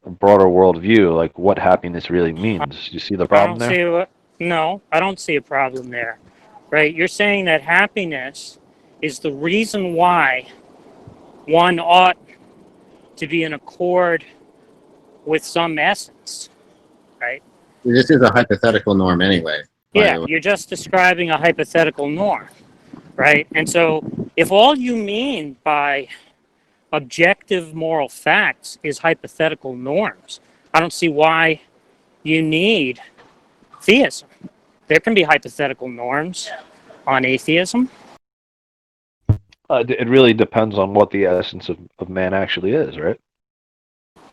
a broader worldview, like what happiness really means. You see the problem there? No, I don't see a problem there. Right? You're saying that happiness is the reason why one ought to be in accord with some essence, right? This is a hypothetical norm anyway. Yeah, you're just describing a hypothetical norm, right? And so if all you mean by objective moral facts is hypothetical norms, I don't see why you need theism. There can be hypothetical norms on atheism. It really depends on what the essence of man actually is, right?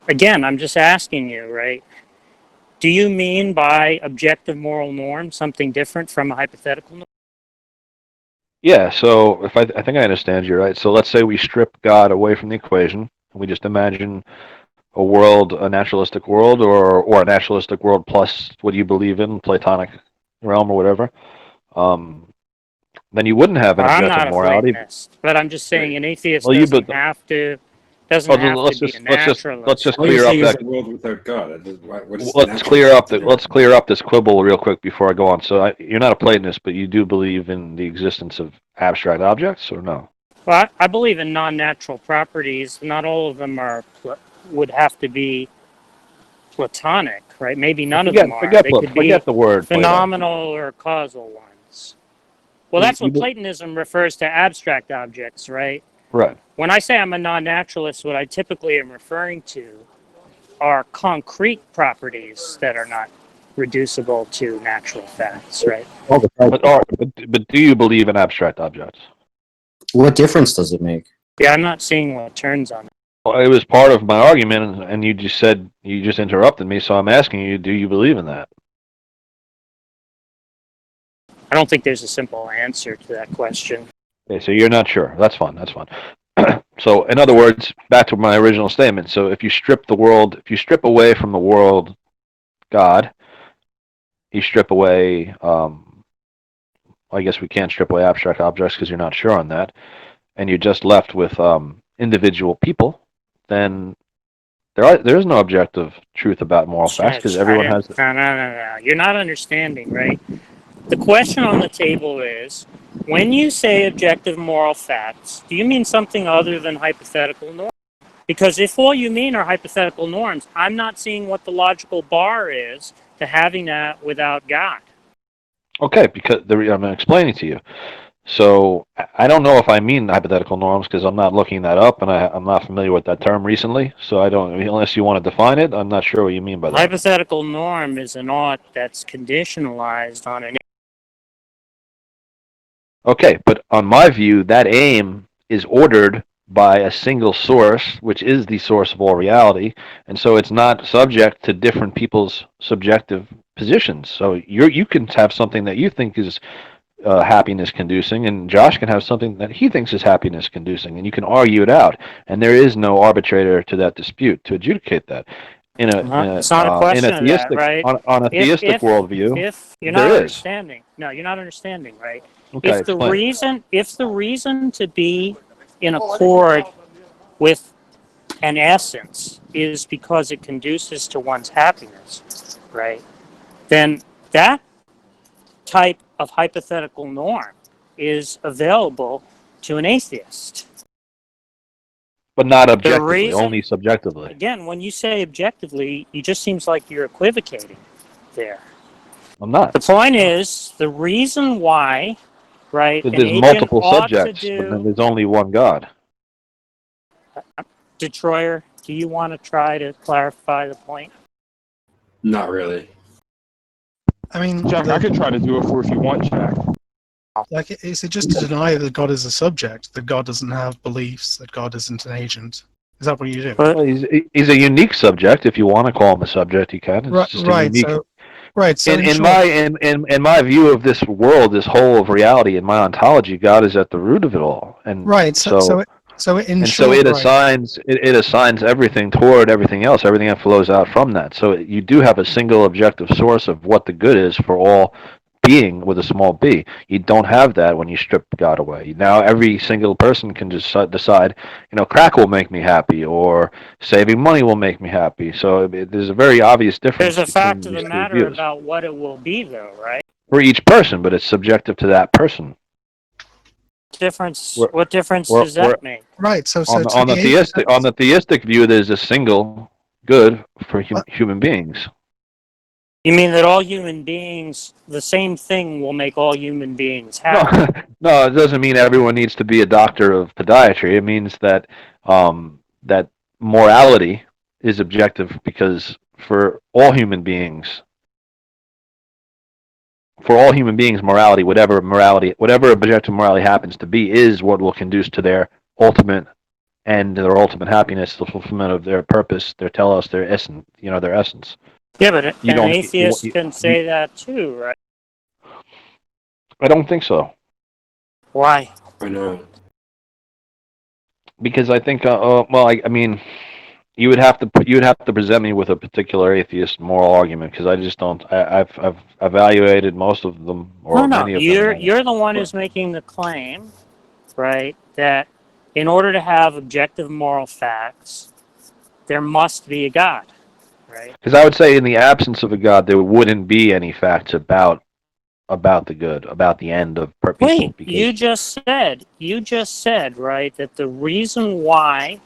Again, I'm just asking you, right? Do you mean by objective moral norm something different from a hypothetical norm? Yeah, so if I think I understand you, right? So let's say we strip God away from the equation, and we just imagine a world, a naturalistic world, or a naturalistic world plus what you believe in, Platonic realm or whatever. Then you wouldn't have an I'm objective not a morality. Platonist, but I'm just saying an atheist Well, doesn't have to be a naturalist. Let's just All you're clear up saying is that. a world without God. Let's Let's clear up this quibble real quick before I go on. So you're not a Platonist, but you do believe in the existence of abstract objects, or no? Well, I believe in non-natural properties. Not all of them would have to be Platonic, right? Maybe none of them are. They could be the word phenomenal or causal ones. Well, that's what Platonism refers to abstract objects, right? Right. When I say I'm a non-naturalist, what I typically am referring to are concrete properties that are not reducible to natural facts, right? But do you believe in abstract objects? What difference does it make? Yeah, I'm not seeing what turns on it. Well, it was part of my argument, and you just interrupted me. So I'm asking you, do you believe in that? I don't think there's a simple answer to that question. Okay, so you're not sure. That's fine. So, in other words, back to my original statement. So, if you strip away from the world God, you strip away. I guess we can't strip away abstract objects because you're not sure on that, and you're just left with individual people. Then there is no objective truth about moral facts because everyone has. No. You're not understanding, right? The question on the table is, when you say objective moral facts, do you mean something other than hypothetical norms? Because if all you mean are hypothetical norms, I'm not seeing what the logical bar is to having that without God. Okay, because I'm explaining to you. So I don't know if I mean hypothetical norms because I'm not looking that up and I'm not familiar with that term recently. So unless you want to define it, I'm not sure what you mean by that. Hypothetical norm is an ought that's conditionalized on an. Okay, but on my view, that aim is ordered by a single source, which is the source of all reality, and so it's not subject to different people's subjective positions. So you can have something that you think is happiness conducing, and Josh can have something that he thinks is happiness conducing, and you can argue it out. And there is no arbitrator to that dispute to adjudicate that. It's not a question of that, right? On a theistic worldview, if you're not understanding, no, you're not understanding, right? Okay, if the reason to be in accord with an essence is because it conduces to one's happiness, right? Then that type of hypothetical norm is available to an atheist. But not The objectively, reason, only subjectively. again, when you say objectively, it just seems like you're equivocating there. I'm not. The point is, the reason why, right, an There's agent multiple ought to subjects, but then do... there's only one God. Detroyer, do you want to try to clarify the point? Not really. I mean, Jack, I could try to do it for if you want, Jack. like, is it just to deny that God is a subject, that God doesn't have beliefs, that God isn't an agent? Is that what you do? But Well, he's a unique subject. If you want to call him a subject, you can. It's just a Right. unique. So, right. So in my view of this world, this whole of reality, in my ontology, God is at the root of it all, and right. So in short, it assigns everything toward everything else. Everything that flows out from that. So you do have a single objective source of what the good is for all being with a small b. You don't have that when you strip God away. Now every single person can just decide, crack will make me happy, or saving money will make me happy. So there's a very obvious difference. there's a fact of between the these two matter views about what it will be, though, right? for each person, but it's subjective to that person. What difference does that make? right. So On the theistic view, there's a single good for human beings. You mean that all human beings, the same thing will make all human beings happy? No, it doesn't mean everyone needs to be a doctor of podiatry. It means that that morality is objective, because for all human beings, morality, whatever objective morality happens to be, is what will conduce to their ultimate end, their ultimate happiness, the fulfillment of their purpose, their telos, their essence, their essence. Yeah, but an atheist can say that too, right? I don't think so. Why? I know. Because I think, I mean, you would have to present me with a particular atheist moral argument, because I just don't. I've evaluated most of them, or many of them. You're the one who's making the claim, right, that in order to have objective moral facts, there must be a God, right? Because I would say, in the absence of a God, there wouldn't be any facts about the good, about the end of people. Wait, you just said, right, that the reason why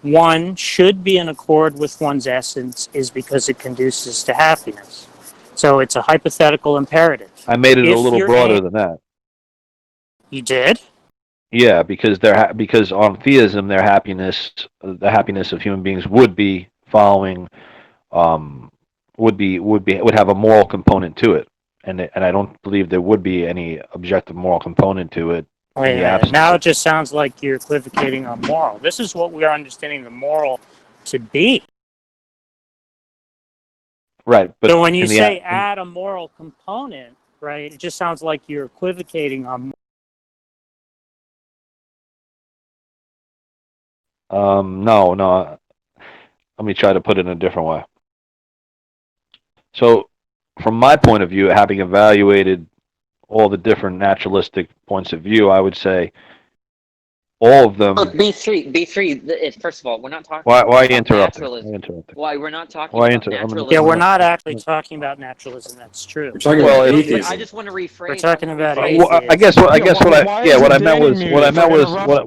one should be in accord with one's essence is because it conduces to happiness. So it's a hypothetical imperative. I made it a little broader than that. You did? Yeah, because because on theism, the happiness of human beings would be following, would have a moral component to it, and I don't believe there would be any objective moral component to it. Wait a minute. Now it just sounds like you're equivocating on moral. This is what we are understanding the moral to be. Right. But so when you say add a moral component, right, it just sounds like you're equivocating on. No. Let me try to put it in a different way. So, from my point of view, having evaluated all the different naturalistic points of view, I would say all of them. Look, B3. First of all, we're not talking. Why about interrupting? naturalism. Why we're not talking about naturalism? Yeah, we're not actually talking about naturalism. That's true. We're talking about atheism. I just want to rephrase. We're talking about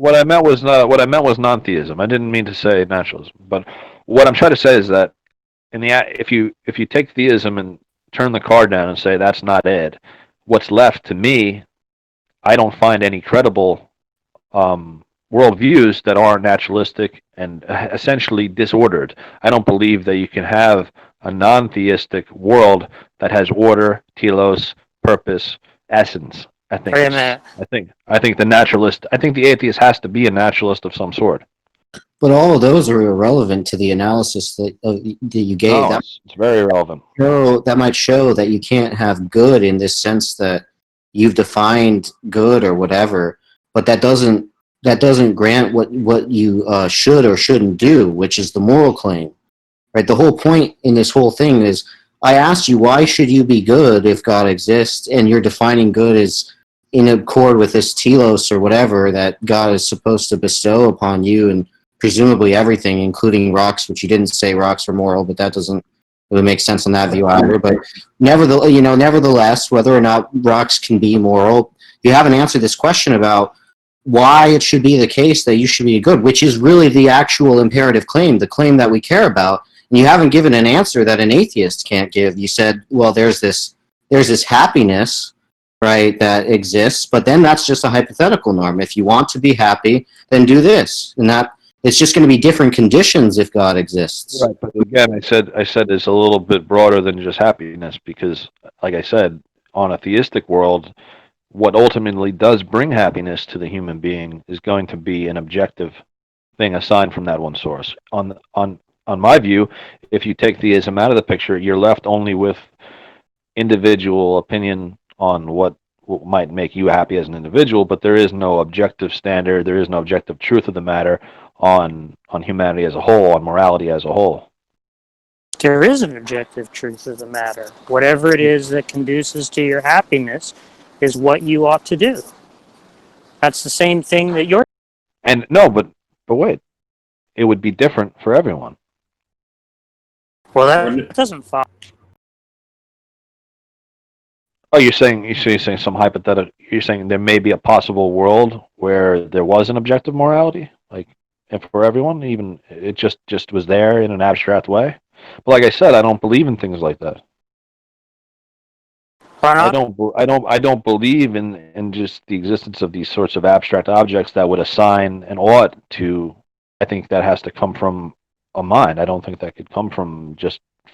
what I meant was non-theism. I didn't mean to say naturalism. But what I'm trying to say is that if you take theism and turn the card down and say that's not it, what's left to me, I don't find any credible worldviews that are naturalistic and essentially disordered. I don't believe that you can have a non-theistic world that has order, telos, purpose, essence. I think the atheist has to be a naturalist of some sort. But all of those are irrelevant to the analysis that you gave. No, it's very irrelevant. That might show that you can't have good in this sense that you've defined good or whatever, but that doesn't grant what you should or shouldn't do, which is the moral claim, right? The whole point in this whole thing is, I asked you, why should you be good if God exists, and you're defining good as in accord with this telos or whatever that God is supposed to bestow upon you and presumably everything, including rocks, which you didn't say rocks are moral, but that doesn't really make sense on that view either. But nevertheless, whether or not rocks can be moral, you haven't answered this question about why it should be the case that you should be good, which is really the actual imperative claim, the claim that we care about. And you haven't given an answer that an atheist can't give. You said, well, there's this happiness, right, that exists, but then that's just a hypothetical norm. If you want to be happy, then do this, and that it's just going to be different conditions if God exists. Right, but again, I said it's a little bit broader than just happiness because, like I said, on a theistic world, what ultimately does bring happiness to the human being is going to be an objective thing assigned from that one source. On my view, if you take theism out of the picture, you're left only with individual opinion on what might make you happy as an individual, but there is no objective standard, there is no objective truth of the matter on humanity as a whole, on morality as a whole. There is an objective truth of the matter. Whatever it is that conduces to your happiness is what you ought to do. That's the same thing that you're. And no, but wait, it would be different for everyone. Well, that doesn't follow. Oh, you're saying some hypothetical. You're saying there may be a possible world where there was an objective morality, like if for everyone, even it just was there in an abstract way. But like I said, I don't believe in things like that. I don't believe in just the existence of these sorts of abstract objects that would assign an ought to. I think that has to come from a mind. I don't think that could come from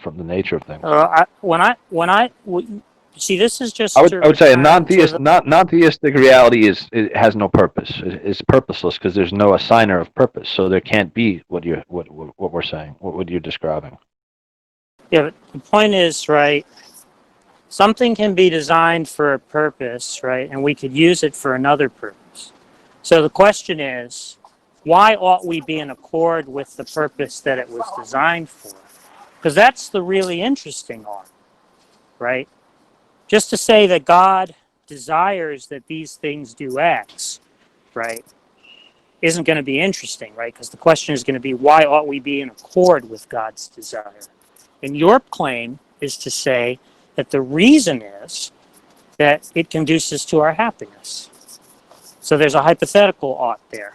the nature of things. See, this is just. I would say a non-theistic reality has no purpose. It's purposeless because there's no assigner of purpose. So there can't be what we're saying. What you're describing. Yeah, but the point is, right, something can be designed for a purpose, right, and we could use it for another purpose. So the question is, why ought we be in accord with the purpose that it was designed for? Because that's the really interesting one, right? Just to say that God desires that these things do X, right, isn't going to be interesting, right? Because the question is going to be, why ought we be in accord with God's desire? And your claim is to say that the reason is that it conduces to our happiness. So there's a hypothetical ought there.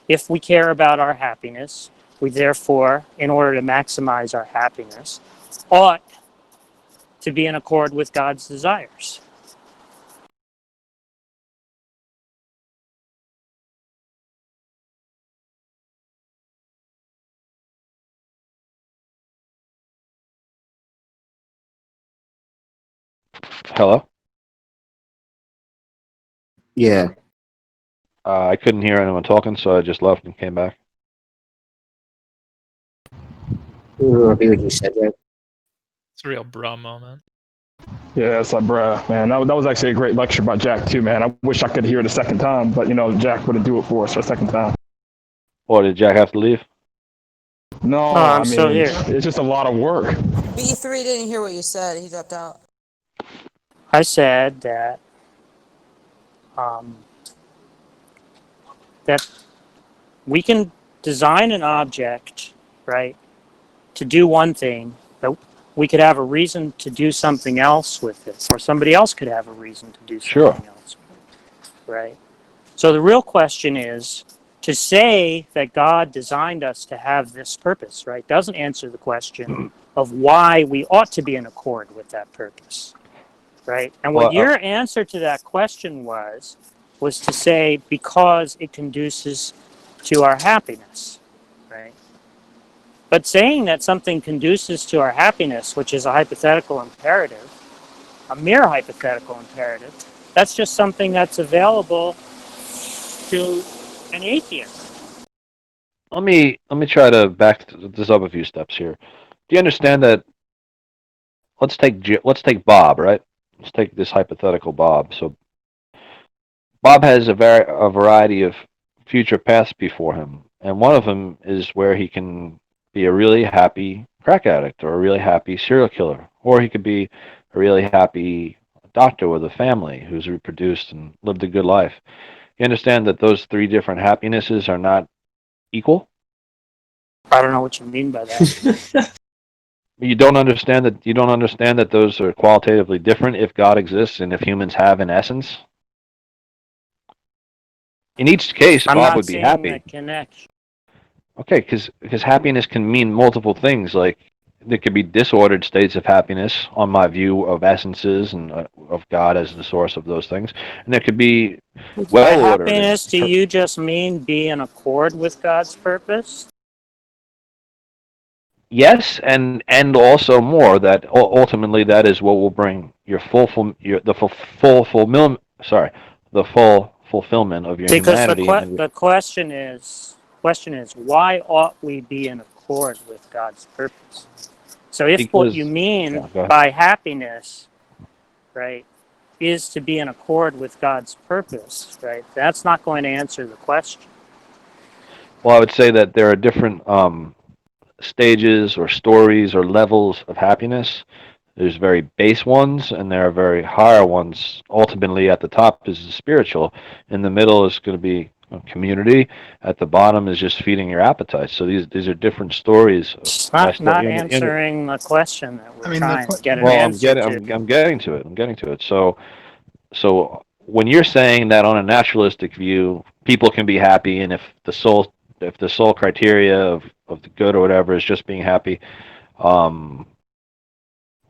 If we care about our happiness, we therefore, in order to maximize our happiness, ought to be in accord with God's desires. Hello? Yeah. I couldn't hear anyone talking, so I just left and came back. You said that. It's a real bra moment. Yeah, it's like, bruh, man, that was actually a great lecture by Jack too, man. I wish I could hear it a second time, but Jack wouldn't do it for us for a second time. Or did Jack have to leave? No, I'm still here. It's just a lot of work. B3 didn't hear what you said. He dropped out. I said that that we can design an object, right, to do one thing, but we could have a reason to do something else with it, or somebody else could have a reason to do something else with it, right? So the real question is, to say that God designed us to have this purpose, right, doesn't answer the question of why we ought to be in accord with that purpose, right? And what your answer to that question was to say because it conduces to our happiness, right? But saying that something conduces to our happiness, which is a hypothetical imperative, a mere hypothetical imperative, that's just something that's available to an atheist. Let me try to back this up a few steps here. Do you understand that? Let's take Bob, right? Let's take this hypothetical Bob. So Bob has a variety of future paths before him, and one of them is where he can be a really happy crack addict or a really happy serial killer, or he could be a really happy doctor with a family who's reproduced and lived a good life. You understand that those three different happinesses are not equal? I don't know what you mean by that. You don't understand that. You don't understand that those are qualitatively different if God exists and if humans have an essence. In each case, I'm Bob not would be seeing happy. the connection. Okay, because happiness can mean multiple things. Like there could be disordered states of happiness on my view of essences and of God as the source of those things, and there could be By well-ordered. happiness, do you just mean be in accord with God's purpose? Yes, and also more that ultimately that is what will bring your full fulfillment of your Because humanity. the question is why ought we be in accord with God's purpose? So if what you mean by happiness, right, is to be in accord with God's purpose, right, that's not going to answer the question. Well, I would say that there are different stages or stories or levels of happiness. There's very base ones and there are very higher ones. Ultimately, at the top is the spiritual. In the middle is going to be a community. At the bottom is just feeding your appetite. So these are different stories. It's not answering the question that we're trying to get an answer to. I'm getting to it. I'm getting to it. So when you're saying that on a naturalistic view, people can be happy, and if the soul criteria of the good or whatever is just being happy,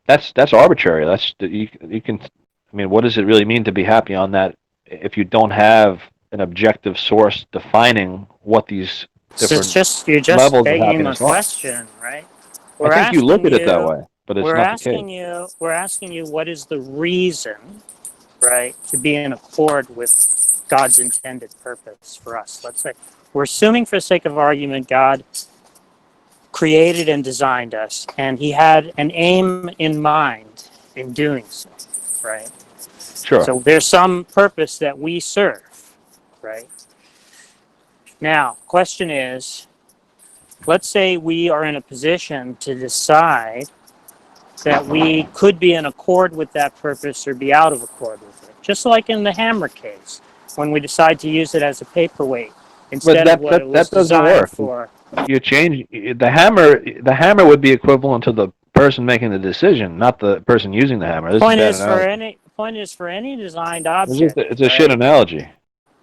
that's arbitrary. You can. I mean, what does it really mean to be happy on that if you don't have an objective source defining what these different You're just levels of begging the happiness are? question, right? I think you look at it that way, but it's not the case. We're asking you what is the reason, right, to be in accord with God's intended purpose for us. Let's say we're assuming, for the sake of argument, God created and designed us, and He had an aim in mind in doing so, right? Sure. So there's some purpose that we serve, right? Now, question is, let's say we are in a position to decide that we could be in accord with that purpose or be out of accord with it. Just like in the hammer case, when we decide to use it as a paperweight instead of what it was designed for. You change the hammer. The hammer would be equivalent to the person making the decision, not the person using the hammer. The point is for any designed object. It's a shit analogy.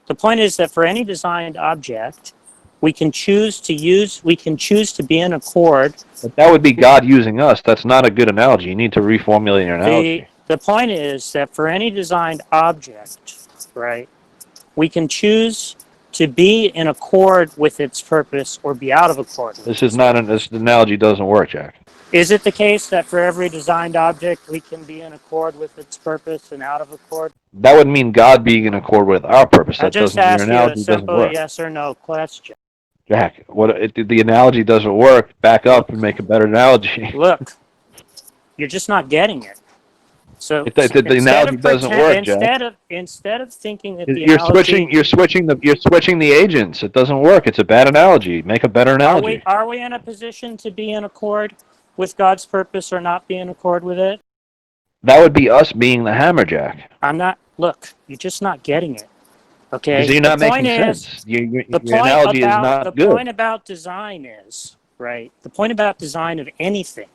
The point is that for any designed object, we can choose to be in accord. But that would be God using us. That's not a good analogy. You need to reformulate your analogy. The point is that for any designed object, right, we can choose to be in accord with its purpose or be out of accord with This analogy doesn't work, Jack. Is it the case that for every designed object we can be in accord with its purpose and out of accord? That would mean God being in accord with our purpose. I just asked you a simple yes or no question. Jack, the analogy doesn't work. Back up and make a better analogy. Look, you're just not getting it. So the analogy doesn't work, Jack. Instead of thinking that you're switching the agents. It doesn't work. It's a bad analogy. Make a better analogy. Are we in a position to be in accord with God's purpose or not be in accord with it? That would be us being the hammer, Jack. I'm not. Look, you're just not getting it. Okay. Because you're not making sense. Your analogy is not good. The point about design is, right? The point about design of anything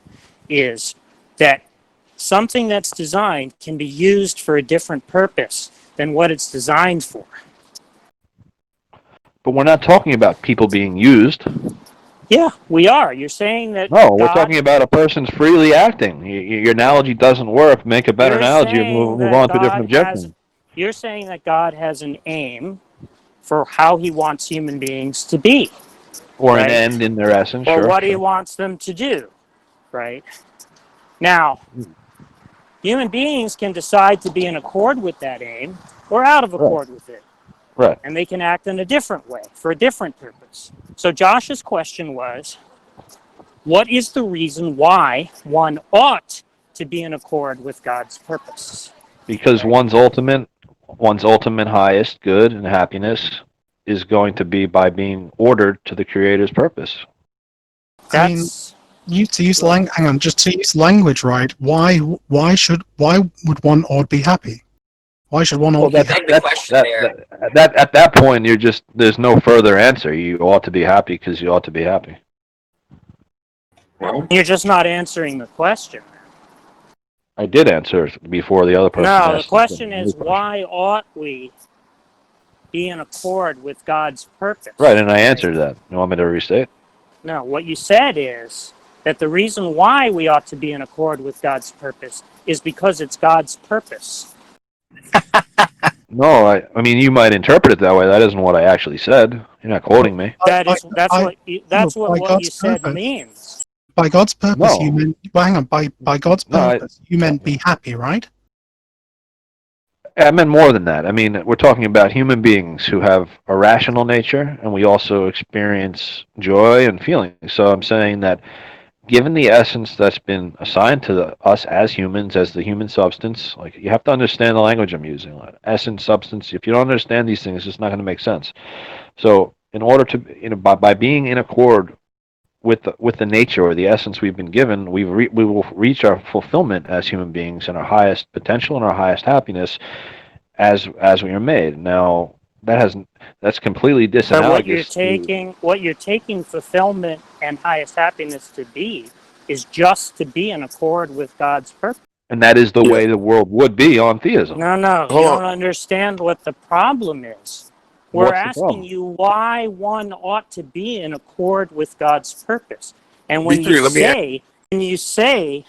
is that something that's designed can be used for a different purpose than what it's designed for. But we're not talking about people being used. Yeah, we are. You're saying that. No, we're talking about a person's freely acting. Your analogy doesn't work. Make a better analogy and move on to a different objective. You're saying that God has an aim for how He wants human beings to be. Or an end in their essence, or what He wants them to do, right? Now, human beings can decide to be in accord with that aim or out of accord with it. Right. And they can act in a different way for a different purpose. So Josh's question was, what is the reason why one ought to be in accord with God's purpose? Because one's ultimate highest good and happiness is going to be by being ordered to the Creator's purpose. To use language right. Why would one ought be happy? Why should one ought be happy? At that point, there's no further answer. You ought to be happy because you ought to be happy. You're just not answering the question. I did answer before the other person No, the asked. question is, why ought we be in accord with God's purpose? Right, and I answered that. You want me to restate? No, what you said is that the reason why we ought to be in accord with God's purpose is because it's God's purpose. No, I mean, you might interpret it that way. That isn't what I actually said. You're not quoting me. That's what what God's you said purpose. means. By God's purpose, No. you meant. Well, hang on. By God's purpose, you meant be happy, right? I meant more than that. I mean, we're talking about human beings who have a rational nature, and we also experience joy and feeling. So I'm saying that given the essence that's been assigned to us as humans, as the human substance, like you have to understand the language I'm using. Like, essence, substance. If you don't understand these things, it's not going to make sense. So in order to, by being in accord with the nature or the essence we've been given, we will reach our fulfillment as human beings and our highest potential and our highest happiness as we are made. Now that's completely disanalogous. But what you're taking fulfillment and highest happiness to be is just to be in accord with God's purpose. And that is the way the world would be on theism. No, you don't understand what the problem is. We're asking you why one ought to be in accord with God's purpose. And when you say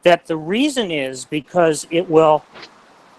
that the reason is because it will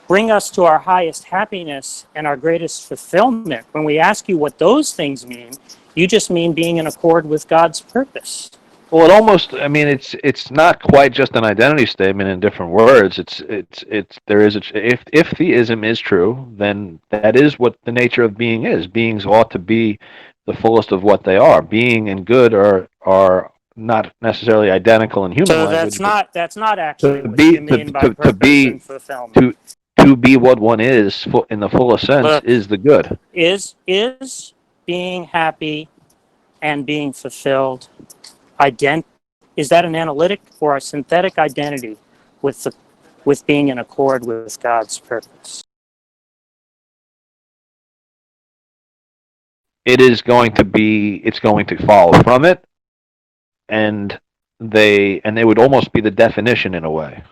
bring us to our highest happiness and our greatest fulfillment, when we ask you what those things mean, you just mean being in accord with God's purpose. Well, it almost, I mean, it's not quite just an identity statement in different words. If theism is true, then that is what the nature of being is. Beings ought to be the fullest of what they are. Being and good are not necessarily identical in human language. So that's not actually what you mean by purpose and fulfillment. To be what one is in the fullest sense is the good. Is being happy and being fulfilled is that an analytic or a synthetic identity with being in accord with God's purpose? It's going to follow from it, and they would almost be the definition in a way.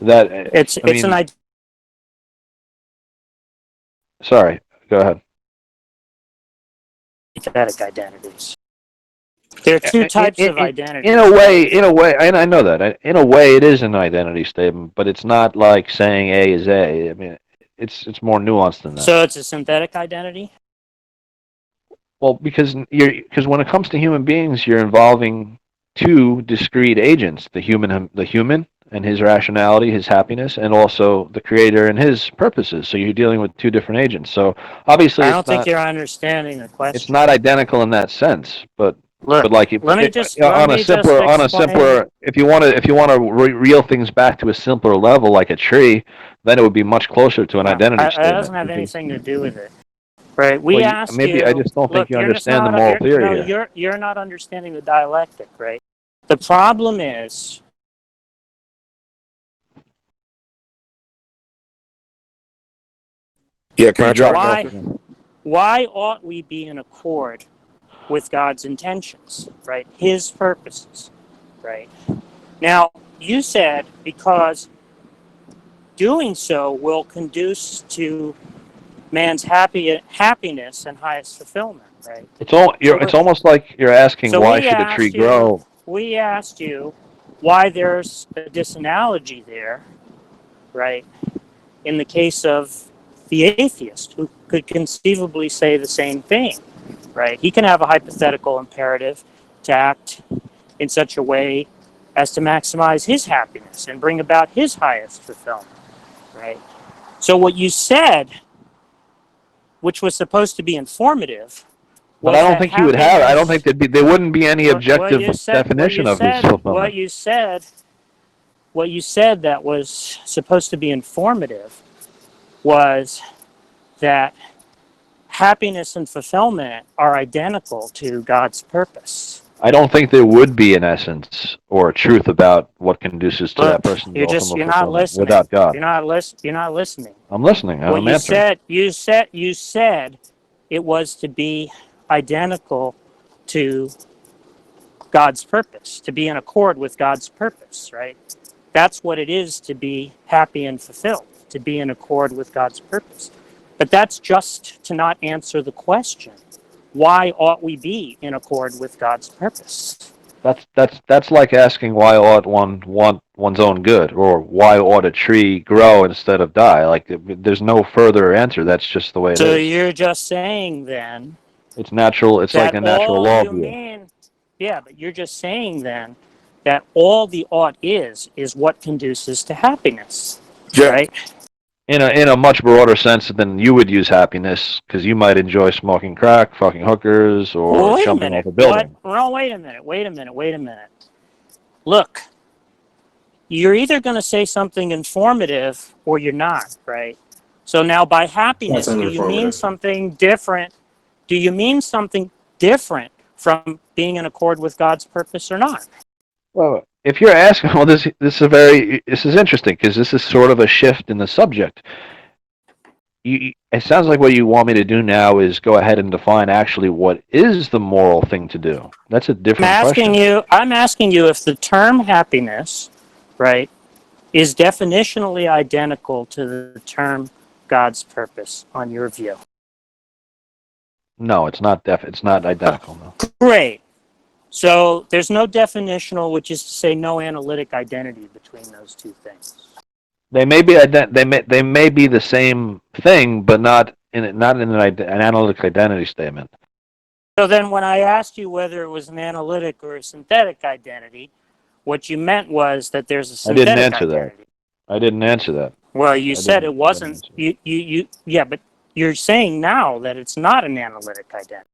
That it's an identity. Sorry, go ahead. Synthetic identities. There are two types of identities. In a way, and I know that. In a way, it is an identity statement, but it's not like saying A is A. I mean, it's more nuanced than that. So it's a synthetic identity? Well, because when it comes to human beings, you're involving two discrete agents: the human and his rationality, his happiness, and also the creator and his purposes. So you're dealing with two different agents. So obviously, I don't think you're understanding the question. It's not identical in that sense, but. Look, like if you want to reel things back to a simpler level, like a tree, then it would be much closer to an identity statement. It doesn't have anything to do with it, right? I just don't think you understand the moral theory here. You're not understanding the dialectic, right? The problem is. Yeah, can I try? Why ought we be in accord with God's intentions, right? His purposes, right? Now, you said because doing so will conduce to man's happiness and highest fulfillment, right? It's almost like you're asking why should a tree grow? We asked you why there's a disanalogy there, right? In the case of the atheist, who could conceivably say the same thing. Right, he can have a hypothetical imperative to act in such a way as to maximize his happiness and bring about his highest fulfillment. Right. So what you said, which was supposed to be informative, but I don't think you would have. I don't think there wouldn't be any objective definition of his fulfillment. What you said that was supposed to be informative was that happiness and fulfillment are identical to God's purpose. I don't think there would be an essence or a truth about what conduces to that person's ultimate fulfillment. You're not listening. Without God. You're not listening. I'm listening. I'm answering. You said it was to be identical to God's purpose, to be in accord with God's purpose, right? That's what it is to be happy and fulfilled, to be in accord with God's purpose. But that's just to not answer the question, why ought we be in accord with God's purpose? That's like asking why ought one want one's own good, or why ought a tree grow instead of die. Like, there's no further answer. That's just the way it So is. you're just saying then It's natural. It's like that a natural all law you of you. mean, yeah, but you're just saying then that all the ought is what conduces to happiness, right? In a much broader sense than you would use happiness, because you might enjoy smoking crack, fucking hookers, or Well, wait a jumping off minute. a building. What? No, wait a minute. Look, you're either going to say something informative or you're not, right? So now by happiness, That's do you mean uninformative. something different? Do you mean something different from being in accord with God's purpose or not? Well, if you're asking, well, this is interesting, because this is sort of a shift in the subject. It sounds like what you want me to do now is go ahead and define actually what is the moral thing to do. That's a different question. I'm asking you if the term happiness, right, is definitionally identical to the term God's purpose on your view. No, it's not it's not identical. No. Great. So there's no definitional, which is to say no analytic identity between those two things. They may be they may be the same thing, but not in an analytic identity statement. So then when I asked you whether it was an analytic or a synthetic identity, what you meant was that there's a synthetic I didn't answer identity. that. I didn't answer that. Well, you said it wasn't. Yeah, but you're saying now that it's not an analytic identity.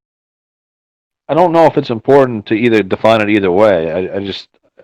I don't know if it's important to either define it either way. I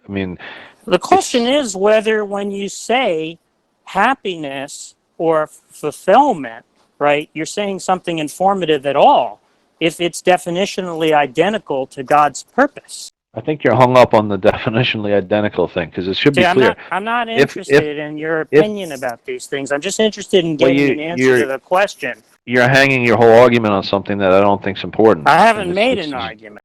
mean, the question is whether when you say happiness or fulfillment, right, you're saying something informative at all, if it's definitionally identical to God's purpose. I think you're hung up on the definitionally identical thing, because it should be clear. I'm not interested in your opinion about these things. I'm just interested in getting an answer to the question. You're hanging your whole argument on something that I don't think is important. I haven't made an argument.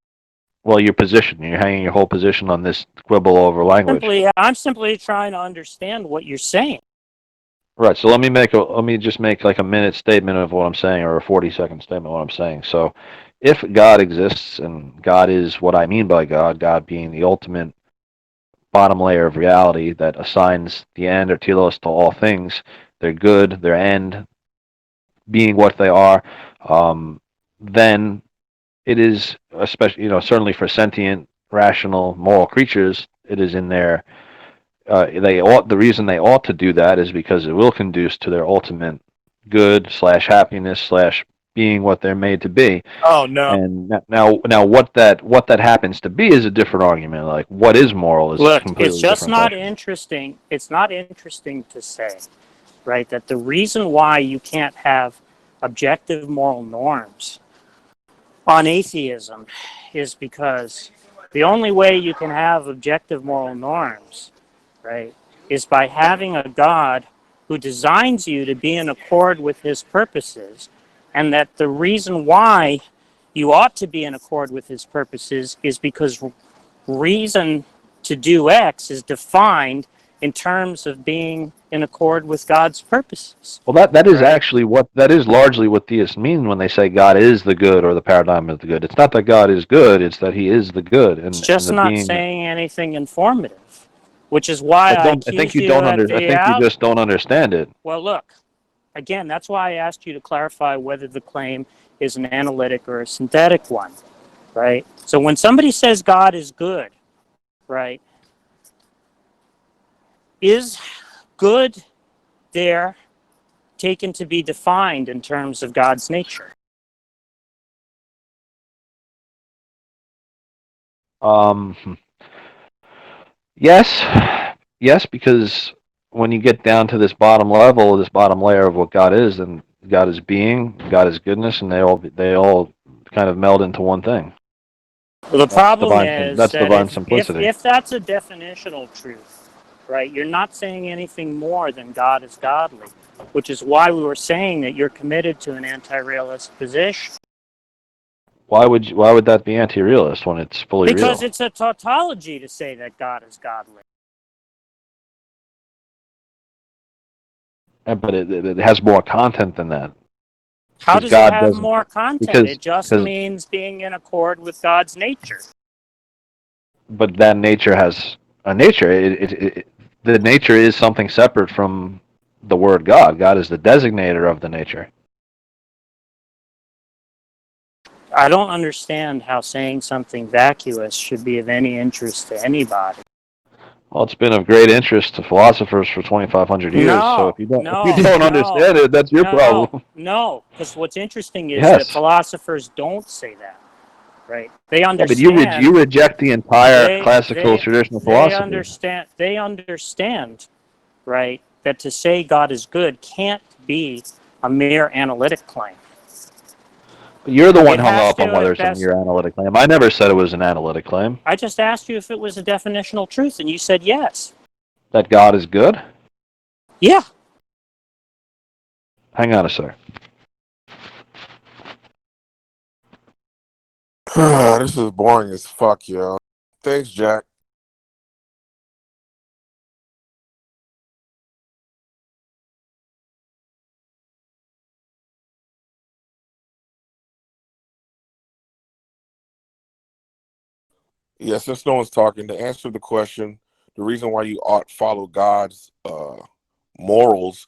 Well, your position. You're hanging your whole position on this quibble over language. I'm simply trying to understand what you're saying. Right. So let me just make like a minute statement of what I'm saying, or a 40-second statement of what I'm saying. So, if God exists, and God is what I mean by God, God being the ultimate bottom layer of reality that assigns the end or telos to all things, their good, their end, being what they are, then it is, especially, certainly for sentient, rational, moral creatures, it is in their the reason they ought to do that is because it will conduce to their ultimate good / happiness / being what they're made to be. Oh no! And now what that happens to be is a different argument. Like, what is moral is a completely it's just different not question. interesting. It's not interesting to say, right, that the reason why you can't have objective moral norms on atheism is because the only way you can have objective moral norms, right, is by having a God who designs you to be in accord with his purposes, and that the reason why you ought to be in accord with his purposes is because reason to do X is defined in terms of being in accord with God's purposes. Well, that is actually that is largely what theists mean when they say God is the good, or the paradigm of the good. It's not that God is good; it's that He is the good. And it's just and not being, saying anything informative, which is why I think you don't I think you just don't understand it. Well, look, again, that's why I asked you to clarify whether the claim is an analytic or a synthetic one, right? So when somebody says God is good, right, is good there taken to be defined in terms of God's nature? Yes, because when you get down to this bottom level, this bottom layer of what God is, then God is being, God is goodness, and they all kind of meld into one thing. Well, the problem is that's that divine simplicity. if that's a definitional truth, right, you're not saying anything more than God is godly, which is why we were saying that you're committed to an anti-realist position. Why would that be anti-realist when it's fully Because real? it's a tautology to say that God is godly. But it has more content than that. How Because does God it have doesn't. more content? Because It just means being in accord with God's nature. but that nature has a nature. The nature is something separate from the word God. God is the designator of the nature. I don't understand how saying something vacuous should be of any interest to anybody. Well, it's been of great interest to philosophers for 2,500 years. So if you don't understand it, that's your problem. No, because what's interesting is Yes. that philosophers don't say that, right? They Yeah, understand. but you reject the entire classical traditional philosophy. They understand, right, that to say God is good can't be a mere analytic claim. But you're the one hung up on whether it's a mere analytic claim. I never said it was an analytic claim. I just asked you if it was a definitional truth, and you said yes. That God is good? Yeah. Hang on a sec. This is boring as fuck, yo. Thanks, Jack. Yeah, since no one's talking, to answer the question, the reason why you ought follow God's morals